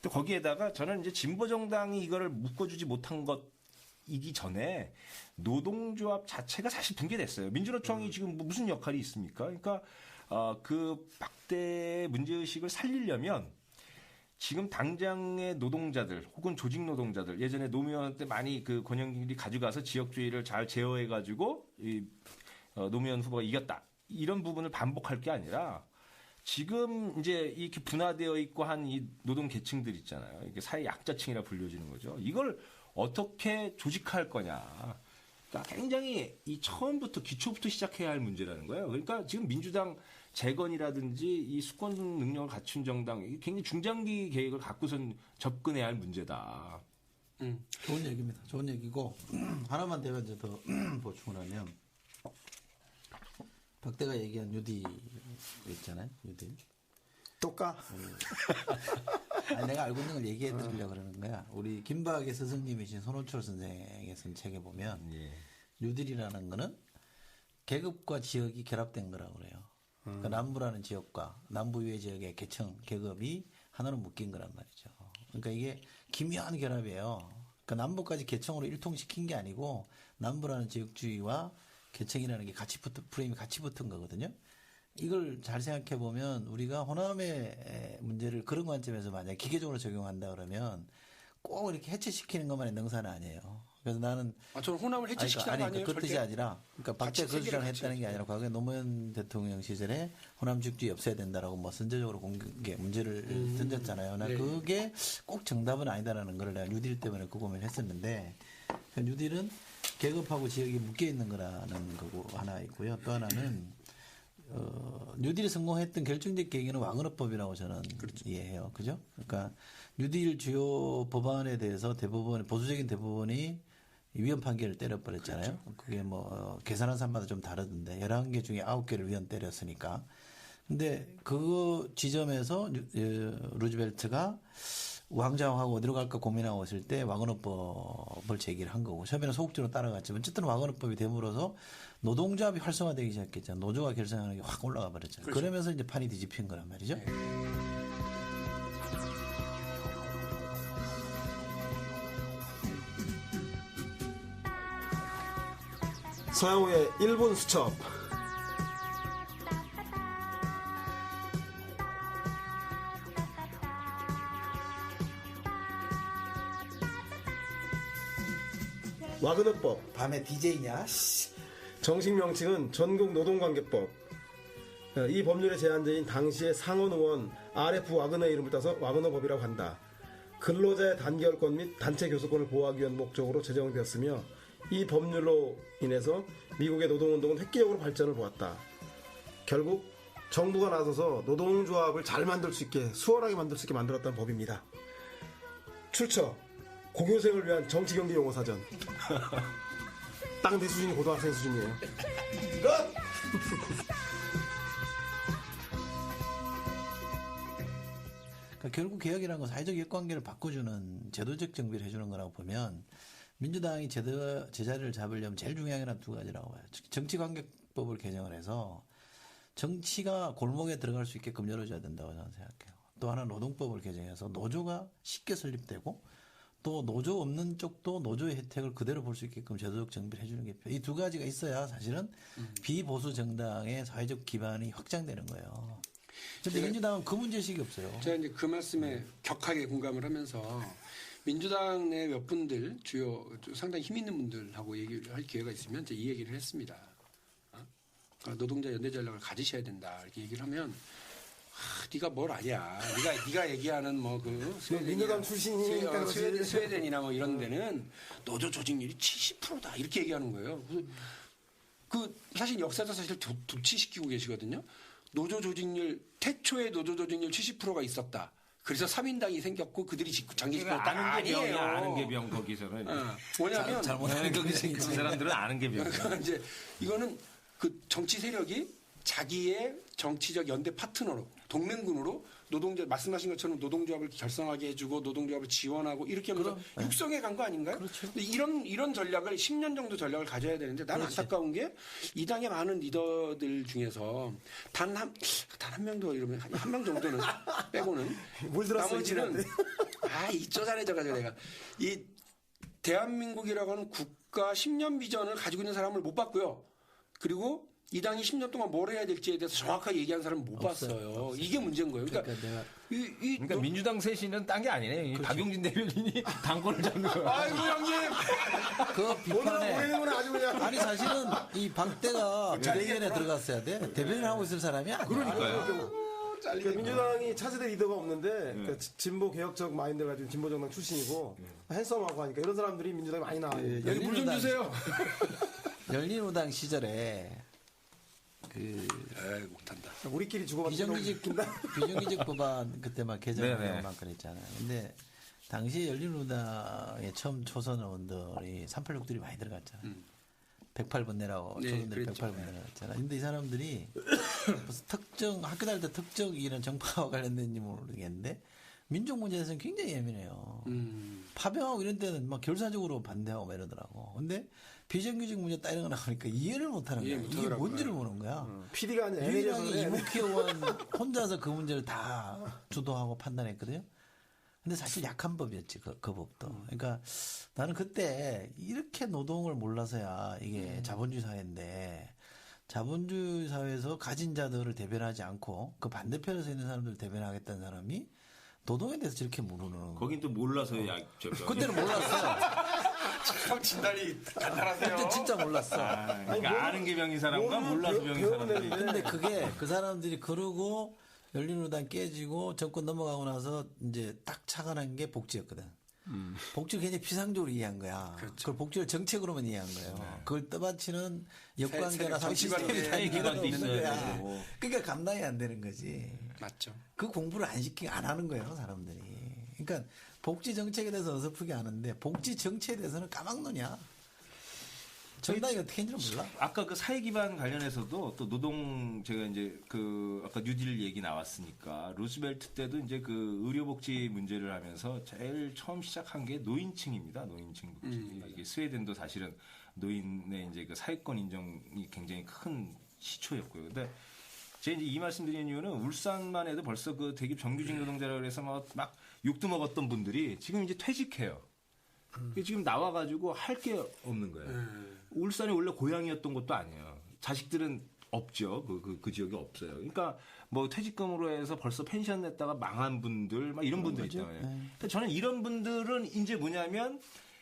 또 거기에다가 저는 이제 진보정당이 이거를 묶어주지 못한 것이기 전에 노동조합 자체가 사실 붕괴됐어요. 민주노총이 지금 무슨 역할이 있습니까? 그러니까 그 박대 문제의식을 살리려면 지금 당장의 노동자들 혹은 조직 노동자들 예전에 노무현 때 많이 그 권영길이 가져가서 지역주의를 잘 제어해가지고 노무현 후보가 이겼다 이런 부분을 반복할 게 아니라 지금 이제 이렇게 분화되어 있고 한 이 노동 계층들 있잖아요. 이게 사회 약자층이라 불려지는 거죠. 이걸 어떻게 조직할 거냐. 그러니까 굉장히 이 처음부터 기초부터 시작해야 할 문제라는 거예요. 그러니까 지금 민주당 재건이라든지 이 수권 능력을 갖춘 정당 굉장히 중장기 계획을 갖고선 접근해야 할 문제다. 좋은 얘기입니다. 좋은 얘기고 하나만 내가 이제 더 보충을 하면 박대가 얘기한 뉴딜 있잖아요. 뉴딜. 똑까? 아니, 내가 알고 있는 걸 얘기해 드리려고 그러는 거야. 우리 김박의 스승님이신 손호철 선생의 쓴 책에 보면 뉴딜이라는 거는 계급과 지역이 결합된 거라고 그래요. 그러니까 남부라는 지역과 남부 이외 지역의 계층, 계급이 하나로 묶인 거란 말이죠. 그러니까 이게 기묘한 결합이에요. 그러니까 남부까지 계층으로 일통시킨 게 아니고 남부라는 지역주의와 계층이라는 게 프레임이 같이 붙은 거거든요. 이걸 잘 생각해 보면 우리가 호남의 문제를 그런 관점에서 만약에 기계적으로 적용한다 그러면 꼭 이렇게 해체시키는 것만의 능사는 아니에요. 그래서 나는 저는 호남을 해체시키는 거 아니에요? 그 뜻이 아니라 그러니까 박제 그 주장을 했다는 게 아니라 과거에 노무현 대통령 시절에 호남 죽지 없애야 된다라고 뭐 선제적으로 공개 문제를 던졌잖아요. 나 그게 꼭 정답은 아니다라는 걸 내가 뉴딜 때문에 그 고민을 했었는데 그 뉴딜은 계급하고 지역이 묶여 있는 거라는 거고 하나 있고요. 또 하나는 뉴딜이 성공했던 결정적 계기는 와그너법이라고 저는 이해해요. 그죠? 그러니까 뉴딜 주요 법안에 대해서 대법원 보수적인 대법원이 위헌 판결을 때려버렸잖아요. 그게 뭐 계산한 사람마다 좀 다르던데 11개 중에 9개를 위헌 때렸으니까. 근데 그 지점에서 루즈벨트가 왕좌왕하고 어디로 갈까 고민하고 있을 때 와그너법을 제기를 한 거고 처음에는 소극적으로 따라갔지만 어쨌든 와그너법이 됨으로써 노동조합이 활성화되기 시작했잖아요. 노조가 결성하는 게 확 올라가 버렸잖아요. 그렇죠. 그러면서 이제 판이 뒤집힌 거란 말이죠. 네. 서영우의 일본 수첩. 와그너법. 밤에 DJ냐? 정식 명칭은 전국노동관계법. 이 법률의 제안자인 당시의 상원의원 RF 와그너의 이름을 따서 와그너법이라고 한다. 근로자의 단결권 및 단체 교섭권을 보호하기 위한 목적으로 제정되었으며 이 법률로 인해서 미국의 노동운동은 획기적으로 발전을 보았다. 결국 정부가 나서서 노동조합을 잘 만들 수 있게 수월하게 만들 수 있게 만들었다는 법입니다. 출처 고교생을 위한 정치경제 용어사전. 땅대 수준이 고등학생 수준이에요. 그러니까 결국 개혁이라는 건 사회적 이해관계를 바꿔주는 제도적 정비를 해주는 거라고 보면 민주당이 제자리를 잡으려면 제일 중요한 건 두 가지라고 봐요. 정치관계법을 개정을 해서 정치가 골목에 들어갈 수 있게끔 열어줘야 된다고 저는 생각해요. 또 하나 노동법을 개정해서 노조가 쉽게 설립되고 또 노조 없는 쪽도 노조의 혜택을 그대로 볼 수 있게끔 제도적 정비를 해주는 게 이 두 가지가 있어야 사실은 비보수 정당의 사회적 기반이 확장되는 거예요. 그런데 민주당은 그 문제의식이 없어요. 제가 이제 그 말씀에 격하게 공감을 하면서 민주당 내 몇 분들 주요 상당히 힘 있는 분들하고 얘기를 할 기회가 있으면 제가 이 얘기를 했습니다. 그러니까 노동자 연대 전략을 가지셔야 된다 이렇게 얘기를 하면 네가 뭘 아냐? 네가 얘기하는 뭐 그 민주당 출신이니까 스웨덴이나 뭐 이런 데는 노조 조직률이 70%다 이렇게 얘기하는 거예요. 그 사실 역사도 사실 도치시키고 계시거든요. 노조 조직률 태초에 노조 조직률 70%가 있었다. 그래서 3인당이 생겼고 그들이 장기 집권했다. 아는 게 병 거기서는. 뭐냐면 잘못하는 그 사람들은 아는 게 병. 그러니까 이제 이거는 그 정치 세력이 자기의 정치적 연대 파트너로 동맹군으로 노동자 말씀하신 것처럼 노동조합을 결성하게 해주고 노동조합을 지원하고 이렇게 하면서 육성해 간 거 아닌가요? 그렇죠. 근데 이런 전략을 10년 정도 전략을 가져야 되는데 나는 안타까운 게 이 당의 많은 리더들 중에서 단 한 명도 이러면 한 명 정도는 빼고는 물 들었어요, 나머지는 이 쪼잔해져가지고 내가 이 대한민국이라고 하는 국가 10년 비전을 가지고 있는 사람을 못 봤고요. 그리고 이 당이 10년 동안 뭘 해야 될지에 대해서 정확하게 얘기하는 사람은 못 봤어요. 이게 문제인 거예요. 그러니까 민주당 쇄신은 딴 게 아니네. 박용진 대변인이 당권을 잡는 거야. 아이고 형님. 그 비판에 아니 사실은 이 방대가 대변인에 들어갔어야 돼. 대변인 하고 있을 사람이 아니야. 그러니까요. 그러니까 민주당이 차세대 리더가 없는데 그러니까 진보 개혁적 마인드를 가지고 진보 정당 출신이고 핸섬하고 하니까 이런 사람들이 민주당에 많이 나와요. 여기 물 좀 주세요. 열린우당 시절에 못한다. 우리끼리 주고받는 비정규직 법안 그때 막 개정하고 그랬잖아요. 근데 당시 열린우당의 처음 초선 의원들이 386들이 많이 들어갔잖아요. 108번 내라고 초선들이 108번 내라갔잖아요. 근데 이 사람들이 무슨 특정 학교 다닐 때 특정 이런 정파와 관련된지 모르겠는데 민족 문제에서는 굉장히 예민해요. 파병하고 이런 때는 막 결사적으로 반대하고 막 이러더라고. 근데 비정규직 문제 딱 이런 거 나오니까 이해를 못하는 거야. 이게 뭔지를 모르는 거야. PD가 아니라 유일하게 이묵희 의원 혼자서 그 문제를 다 주도하고 판단했거든요. 근데 사실 약한 법이었지, 그 법도. 그러니까 나는 그때 이렇게 노동을 몰라서야 이게 자본주의 사회인데, 자본주의 사회에서 가진 자들을 대변하지 않고 그 반대편에 서 있는 사람들을 대변하겠다는 사람이 노동에 대해서 저렇게 모르는. 거긴 또 몰라서 그때는 몰랐어. 참 진단이 간단하세요. 그때 진짜 몰랐어. 그러니까 아는 게 병인 사람과 몰라서 병인 사람들이. 근데 그게 그 사람들이 그러고 열린우리당 깨지고 정권 넘어가고 나서 이제 딱 착안한 게 복지였거든. 복지를 굉장히 피상적으로 이해한 거야. 그걸 복지를 정책으로만 이해한 거예요. 그걸 떠받치는 역관계나 시스템이 다 기관도 없는 있어야 거야. 되고. 그러니까 감당이 안 되는 거지. 맞죠. 그 공부를 안 하는 거예요, 사람들이. 그러니까 복지 정책에 대해서 어설프게 하는데 복지 정책에 대해서는 까막눈이야. 정당이 어떻게 했는지 몰라. 아까 그 사회 기반 관련해서도 또 노동 제가 이제 그 아까 뉴딜 얘기 나왔으니까 루스벨트 때도 이제 그 의료복지 문제를 하면서 제일 처음 시작한 게 노인층입니다. 노인층 복지. 이게 스웨덴도 사실은 노인의 이제 그 사회권 인정이 굉장히 큰 시초였고요. 근데 제가 이제 이 말씀드리는 이유는 울산만 해도 벌써 그 대기업 정규직 노동자라 그래서 막 욕도 먹었던 분들이 지금 이제 퇴직해요. 지금 나와가지고 할 게 없는 거예요. 울산이 원래 고향이었던 것도 아니에요. 자식들은 없죠. 그 지역에 없어요. 그러니까 뭐 퇴직금으로 해서 벌써 펜션 냈다가 망한 분들, 막 이런 분들 있잖아요. 그러니까 저는 이런 분들은 이제 뭐냐면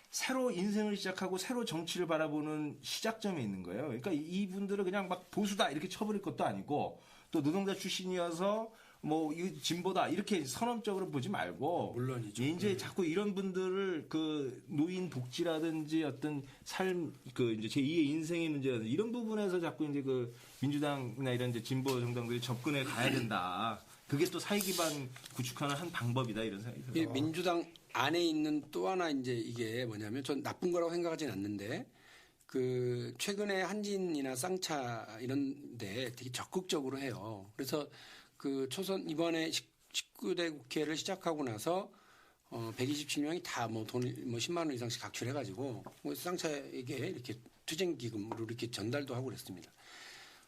새로 인생을 시작하고 새로 정치를 바라보는 시작점에 있는 거예요. 그러니까 이분들은 그냥 막 보수다 이렇게 쳐버릴 것도 아니고 또 노동자 출신이어서 뭐 이 진보다 이렇게 선언적으로 보지 말고 물론이죠. 이제 자꾸 이런 분들을 그 노인 복지라든지 어떤 삶 그 이제 제2의 인생의 문제라든지 이런 부분에서 자꾸 이제 그 민주당이나 이런 이제 진보 정당들이 접근해 가야 된다. 그게 또 사회 기반 구축하는 한 방법이다 이런 생각이 들어요. 이 민주당 안에 있는 또 하나 이제 이게 뭐냐면 전 나쁜 거라고 생각하진 않는데 그 최근에 한진이나 쌍차 이런데 되게 적극적으로 해요. 그래서 그 초선 이번에 19대 국회를 시작하고 나서 127명이 다 뭐 돈 뭐 10만 원 이상씩 각출해가지고 뭐 쌍차에게 이렇게 투쟁기금으로 이렇게 전달도 하고 그랬습니다.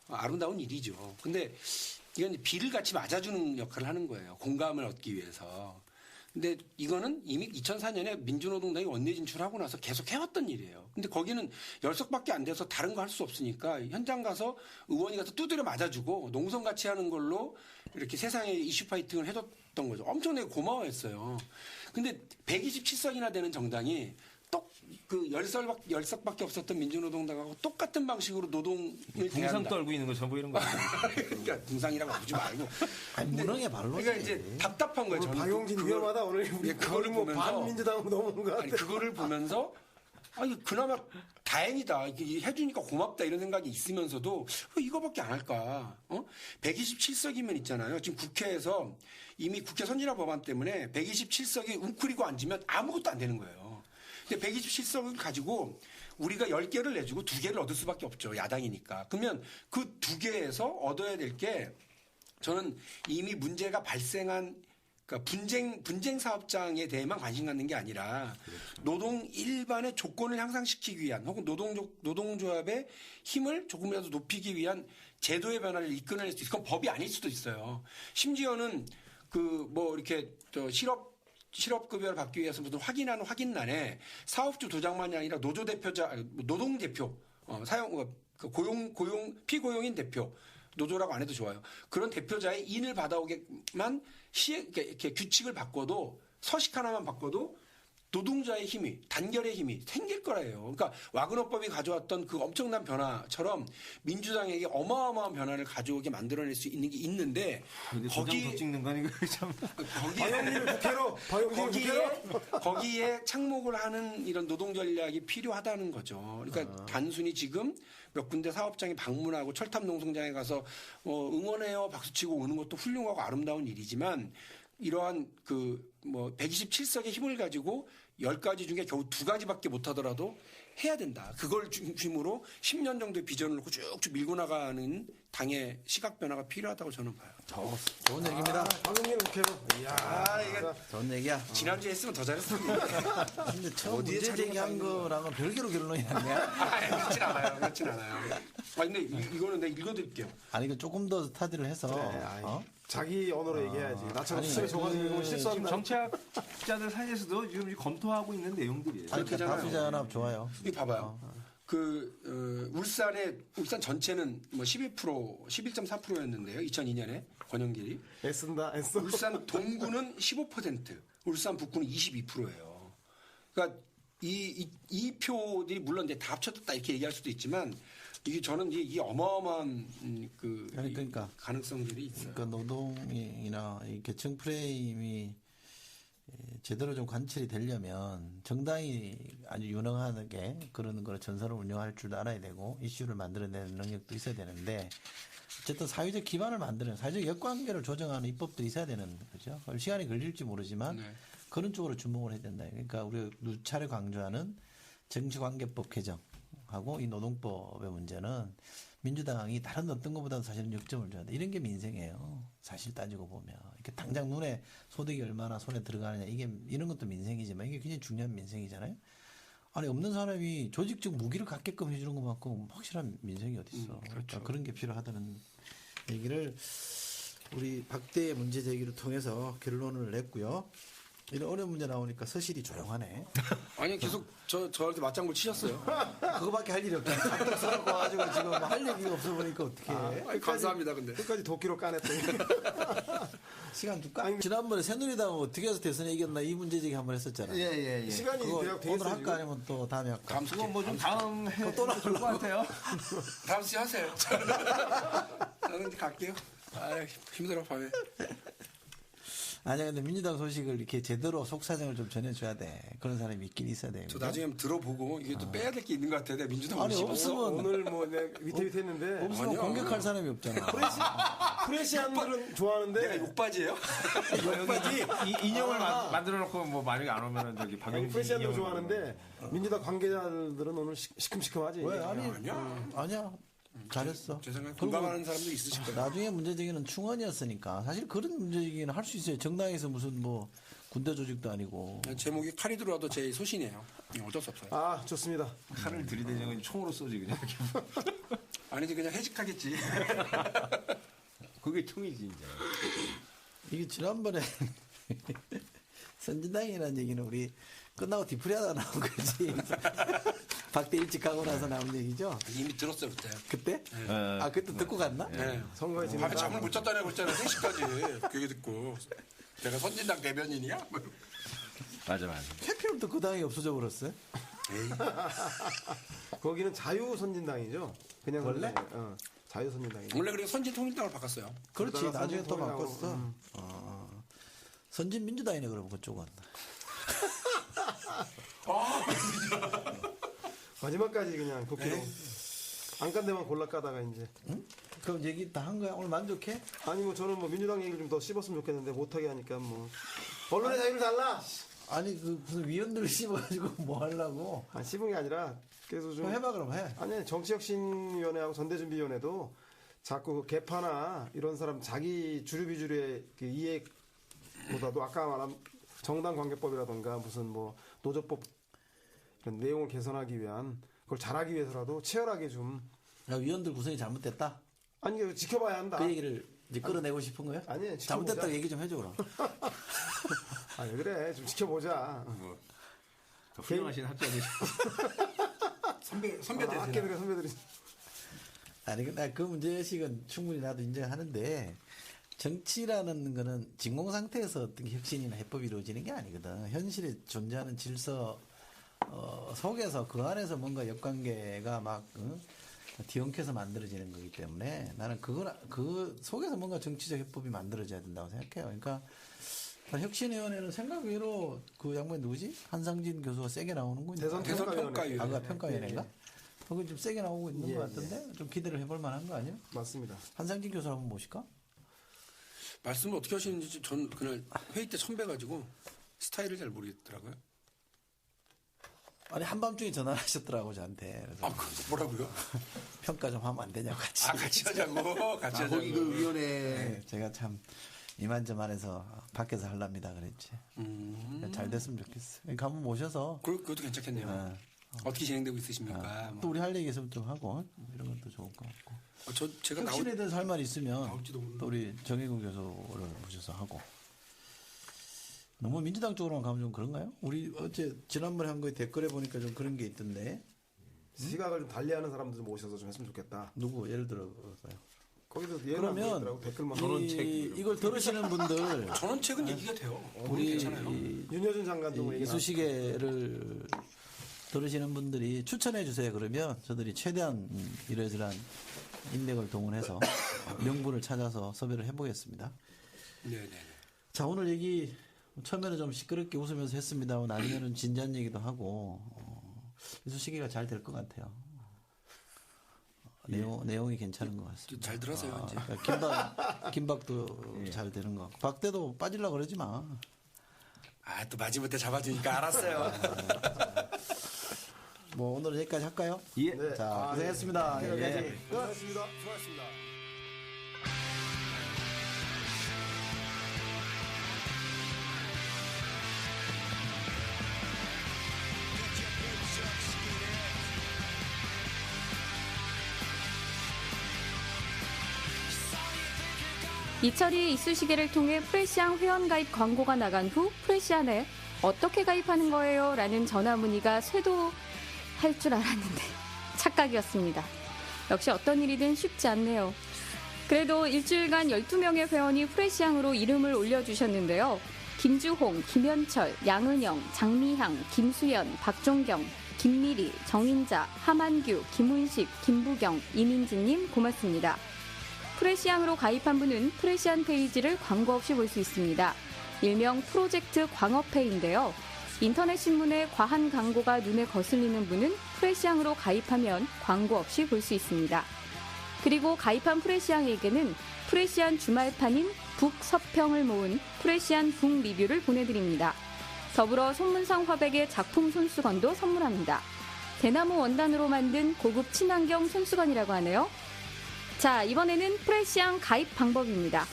아름다운 일이죠. 근데 이건 비를 같이 맞아주는 역할을 하는 거예요. 공감을 얻기 위해서. 근데 이거는 이미 2004년에 민주노동당이 원내 진출하고 나서 계속 해왔던 일이에요. 근데 거기는 10석밖에 안 돼서 다른 거 할 수 없으니까 현장 가서 의원이 가서 두드려 맞아주고 농성같이 하는 걸로 이렇게 세상에 이슈 파이팅을 해줬던 거죠. 엄청나게 고마워했어요. 근데 127석이나 되는 정당이 또 그 10석밖에 없었던 민주노동당하고 똑같은 방식으로 노동을 붕상 대한다. 떨고 있는 거 전부 이런 거. 그러니까 붕상이라고 보지 말고. 아니, 무능의 발로지. 그러니까 이제 답답한 거예요. 저는 박용진 그걸- 위험하다 오늘 우리 예, 그거를 뭐 보면서 반민주당으로 넘어온 것 같아. 아니 그거를 보면서 아니 그나마 다행이다 이게 해주니까 고맙다 이런 생각이 있으면서도 왜 이거밖에 안 할까? 127석이면 있잖아요. 지금 국회에서 이미 국회 선진화 법안 때문에 127석이 웅크리고 앉으면 아무것도 안 되는 거예요. 근데 127석을 가지고 우리가 10개를 내주고 2개를 얻을 수밖에 없죠. 야당이니까. 그러면 그 2개에서 얻어야 될 게 저는 이미 문제가 발생한 그러니까 분쟁 사업장에 대해만 관심 갖는 게 아니라 노동 일반의 조건을 향상시키기 위한 혹은 노동조합의 힘을 조금이라도 높이기 위한 제도의 변화를 이끌어낼 수 있어요. 그건 법이 아닐 수도 있어요. 심지어는 그 뭐 이렇게 실업급여를 받기 위해서 무슨 확인하는 확인란에 사업주 도장만이 아니라 노조 대표자, 노동 대표, 피고용인 대표, 노조라고 안 해도 좋아요. 그런 대표자의 인을 받아오게만 이렇게 규칙을 바꿔도 서식 하나만 바꿔도 노동자의 힘이 단결의 힘이 생길 거라요. 그러니까 와그너법이 가져왔던 그 엄청난 변화처럼 민주당에게 어마어마한 변화를 가져오게 만들어낼 수 있는 게 있는데 거기 찍는 거 아니고 참. 박용진을 국회로 거기에 착목을 하는 이런 노동 전략이 필요하다는 거죠. 그러니까 단순히 지금 몇 군데 사업장에 방문하고 철탑 농성장에 가서 응원해요 박수치고 오는 것도 훌륭하고 아름다운 일이지만 이러한 그 뭐 127석의 힘을 가지고 10가지 중에 겨우 2가지밖에 못하더라도 해야 된다. 그걸 중심으로 10년 정도의 비전을 놓고 쭉쭉 밀고 나가는 당의 시각 변화가 필요하다고 저는 봐요. 좋은 얘기입니다. 박용진 국회로. 이야, 이거 좋은 얘기야. 지난주에 했으면 더 잘했습니다. 근데 처음 어디에 문제 제기한 거랑은 별개로 결론이 났냐? 그렇진 않아요. 근데 이거는 내가 읽어드릴게요. 아니, 그 조금 더 스타디를 해서, 그래, 아이. 자기 언어로 얘기해야지. 나처럼 수첩에 줘가지고 이거 지금 실수한다. 정치학자들 사이에서도 지금 검토하고 있는 내용들이에요. 아니, 그렇게잖아요. 다수자연합 좋아요. 여기 봐봐요. 울산 전체는 뭐 11.4%였는데요. 2002년에 권영길이. 애쓴다, 애써. 울산 동구는 15%, 울산 북구는 22%예요. 그러니까 이 표들이 물론 이제 다 합쳐졌다 이렇게 얘기할 수도 있지만 이게 저는 이 어마어마한 그러니까. 가능성들이 있어요. 그러니까 노동이나 이 계층 프레임이 제대로 좀 관철이 되려면 정당이 아주 유능하게 그런 걸 전선을 운영할 줄도 알아야 되고 이슈를 만들어내는 능력도 있어야 되는데 어쨌든 사회적 기반을 만드는 사회적 역관계를 조정하는 입법들이 있어야 되는 거죠. 시간이 걸릴지 모르지만 네. 그런 쪽으로 주목을 해야 된다. 그러니까 우리가 누차례 강조하는 정치관계법 개정하고 이 노동법의 문제는 민주당이 다른 어떤 것보다도 사실은 역점을 줘야 돼. 이런 게 민생이에요. 사실 따지고 보면. 이렇게 당장 눈에 소득이 얼마나 손에 들어가느냐. 이런 것도 민생이지만 이게 굉장히 중요한 민생이잖아요. 아니, 없는 사람이 조직적 무기를 갖게끔 해주는 것만큼 확실한 민생이 어디 있어. 그러니까 그런 게 필요하다는 얘기를 우리 박대의 문제 제기를 통해서 결론을 냈고요. 이런 어려운 문제 나오니까 서실이 조용하네. 아니 계속 저한테 맞장구 치셨어요. 그거밖에 할 일이 없잖아. 갑자기 서갖고 와가지고 지금 할 얘기가 없어 보니까 어떡해. 아니, 감사합니다. 근데 끝까지 도끼로 까냈더니. 시간 줄까? 지난번에 새누리당은 어떻게 해서 대선에 이겼나 이 문제 제기 한번 했었잖아. 예. 시간이 그거 대략 돼 오늘 있어요. 할까 아니면 또 다음에 할까? 그거 뭐 좀 다음 해 또 또 나올 것 같아요. 다음 주 하세요. 저는 이제 갈게요. 아 힘들어 밤에. 아니야, 근데 민주당 소식을 이렇게 제대로 속사정을 좀 전해줘야 돼. 그런 사람이 있긴 있어야 돼. 저 나중에 한번 들어보고 이게 또 빼야 될 게 있는 것 같아요. 내가 민주당 아니, 오시고. 없으면 오늘 뭐 내가 위태위태했는데 없으면 아니야. 공격할 사람이 없잖아. 프레시안들은 좋아하는데 내가 욕바지예요? 여기 인형을 만들어 놓고 뭐 만약에 안 오면은 저기 박영진 프레시안들 인형을 좋아하는데 민주당 관계자들은 오늘 시큼시큼하지. 왜? 아니, 아니야. 아니야. 잘했어. 제 생각에 그리고 공감하는 사람도 있으실 거예요. 나중에 문제제기는 충원이었으니까 사실 그런 문제제기는 할 수 있어요. 정당에서 무슨 뭐 군대 조직도 아니고. 제목이 칼이 들어와도 제 소신이에요. 어쩔 수 없어요. 아, 좋습니다. 칼을 들이대는 건 총으로 쏘지 그냥. 아니지 그냥 해직하겠지. 그게 총이지 이제. 이게 지난번에 선진당이라는 얘기는 우리 끝나고 뒤풀이하다 나온 거지. 박대 일찍 가고 나서 나온 얘기죠. 이미 들었어요 그때. 그때? 아, 그때 듣고 갔나? 네. 선거에 지는 밤에 잠을 못 잤다고 했잖아요. 3시까지 그 얘기 듣고. 내가 선진당 대변인이야? 맞아. 해피름도 그 당이 없어져 버렸어요. 거기는 자유선진당이죠. 그냥 원래? 자유선진당이죠. 원래 그리고 선진통일당으로 바꿨어요. 그렇지. 그러다가 나중에 또 선진통일하고, 바꿨어. 선진민주당이네, 그러면 그쪽은. 마지막까지 그냥 도끼로 안 깐 데만 골라 까다가 이제. 그럼 얘기 다 한 거야? 오늘 만족해? 아니 뭐 저는 뭐 민주당 얘기를 좀 더 씹었으면 좋겠는데 못하게 하니까 뭐 언론의 자유를 달라. 아니, 그 무슨 위원들을 씹어가지고 뭐 하려고. 아 씹은 게 아니라 그래서 좀 그럼 해봐, 그럼 해. 아니 정치혁신위원회하고 전대준비위원회도 자꾸 그 개파나 이런 사람 자기 주류비주류의 그 이익보다도 아까 말한 정당관계법이라던가 무슨 뭐 노조법 이런 내용을 개선하기 위한 그걸 잘하기 위해서라도 치열하게 좀 야, 위원들 구성이 잘못됐다? 아니 이거 지켜봐야 한다. 그 얘기를 이제 끌어내고 싶은 거야? 아니, 지켜보자. 잘못됐다고 얘기 좀 해줘, 그럼. 아니 그래 좀 지켜보자. 더 훌륭하신 학자들. 선배들. 학계들의 선배들이 아니, 나 그 문제의식은 충분히 나도 인정하는데, 정치라는 거는 진공 상태에서 어떤 혁신이나 해법이 이루어지는 게 아니거든. 현실에 존재하는 질서, 속에서 그 안에서 뭔가 역관계가 막, 뒤엉켜서 만들어지는 거기 때문에 나는 그 속에서 뭔가 정치적 해법이 만들어져야 된다고 생각해요. 그러니까, 혁신위원회는 생각 외로 그 양반이 누구지? 한상진 교수가 세게 나오는군요. 대선 평가위원회. 아까 평가위원회인가? 그거 좀 세게 나오고 있는 예, 것 같은데 좀 기대를 해볼 만한 거 아니에요? 맞습니다. 한상진 교수 한번 모실까? 말씀을 어떻게 하시는지 전 그날 회의 때 처음 뵈가지고 스타일을 잘 모르겠더라고요. 아니 한밤중에 전화를 하셨더라고 저한테. 그래서 뭐라고요? 평가 좀 하면 안 되냐고 같이. 같이 하자고. 같이 하자고. 거기 그 위원회 네, 제가 참 이만저만해서 밖에서 하랍니다 그랬지. 잘 됐으면 좋겠어. 그러니까 한번 모셔서 그것도 괜찮겠네요. 어떻게 진행되고 있으십니까? 또 우리 할 얘기 있으면 좀 하고 이런 것도 좋을 것 같고. 제가 혁신에 대해서 할 말 있으면 나올지도 모르는데. 또 우리 정혜국 교수를 모셔서 하고. 너무 민주당 쪽으로만 가면 좀 그런가요? 우리 어제 지난번에 한 거에 댓글에 보니까 좀 그런 게 있던데. 시각을 좀 달리하는 사람들 좀 모셔서 좀 했으면 좋겠다. 누구 예를 들어서요. 거기서 예를 안 그러면 보이더라고. 댓글만 이걸 들으시는 분들 전원책은 얘기가 돼요. 우리 괜찮아요. 윤여준 장관도 이쑤시개를 들으시는 분들이 추천해 주세요. 그러면 저들이 최대한 이러저러한 인맥을 동원해서 명분을 찾아서 섭외를 해보겠습니다. 네네. 자, 오늘 얘기 처음에는 좀 시끄럽게 웃으면서 했습니다. 나중에는 진지한 얘기도 하고 이쑤시개가 잘 될 것 같아요. 내용이 괜찮은 것 같습니다. 잘 들어서요 이제. 김박도 잘 되는 것 같고 박대도 빠지려고 그러지 마. 또 마지못해 잡아주니까 알았어요. 뭐 오늘은 여기까지 할까요? 예. 네. 자, 고생했습니다. 네. 예. 수고하셨습니다. 이철이 이쑤시개를 통해 프레시안 회원가입 광고가 나간 후 프레시안에 어떻게 가입하는 거예요? 라는 전화 문의가 쇄도할 줄 알았는데 착각이었습니다. 역시 어떤 일이든 쉽지 않네요. 그래도 일주일간 12명의 회원이 프레시안으로 이름을 올려주셨는데요. 김주홍, 김현철, 양은영, 장미향, 김수연, 박종경, 김미리, 정인자, 하만규, 김훈식, 김부경, 이민지님 고맙습니다. 프레시안으로 가입한 분은 프레시안 페이지를 광고 없이 볼 수 있습니다. 일명 프로젝트 광어페인데요. 인터넷 신문에 과한 광고가 눈에 거슬리는 분은 프레시안으로 가입하면 광고 없이 볼 수 있습니다. 그리고 가입한 프레시안에게는 프레시안 주말판인 북서평을 모은 프레시안 북 리뷰를 보내드립니다. 더불어 손문상 화백의 작품 손수건도 선물합니다. 대나무 원단으로 만든 고급 친환경 손수건이라고 하네요. 자, 이번에는 프레시안 가입 방법입니다.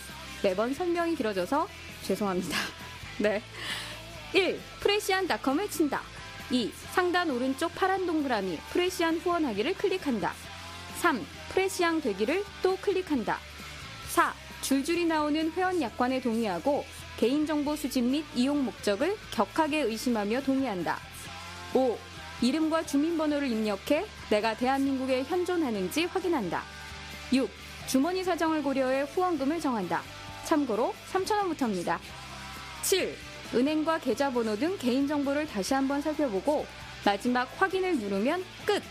매번 설명이 길어져서 죄송합니다. 네. 1. 프레시안닷컴을 친다. 2. 상단 오른쪽 파란 동그라미 프레시안 후원하기를 클릭한다. 3. 프레시안 되기를 또 클릭한다. 4. 줄줄이 나오는 회원 약관에 동의하고 개인정보 수집 및 이용 목적을 격하게 의심하며 동의한다. 5. 이름과 주민번호를 입력해 내가 대한민국에 현존하는지 확인한다. 6. 주머니 사정을 고려해 후원금을 정한다. 참고로 3,000원부터입니다. 7. 은행과 계좌번호 등 개인정보를 다시 한번 살펴보고 마지막 확인을 누르면 끝!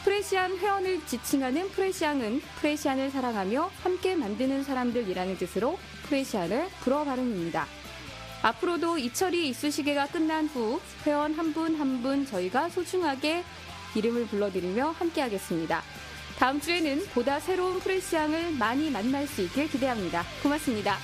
프레시안 회원을 지칭하는 프레시안은 프레시안을 사랑하며 함께 만드는 사람들이라는 뜻으로 프레시안을 불어 발음입니다. 앞으로도 이철이 이쑤시개가 끝난 후 회원 한 분 한 분 저희가 소중하게 이름을 불러드리며 함께하겠습니다. 다음 주에는 보다 새로운 프레시안을 많이 만날 수 있길 기대합니다. 고맙습니다.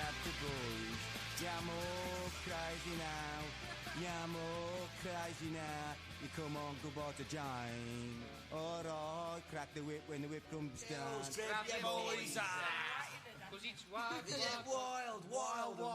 clap the boys. Yeah, more crazy now. Yeah, more crazy now. You come on, go about the joint. Alright, crack the whip when the whip comes down. Grab the boys. Così wild, wild, wild, wild,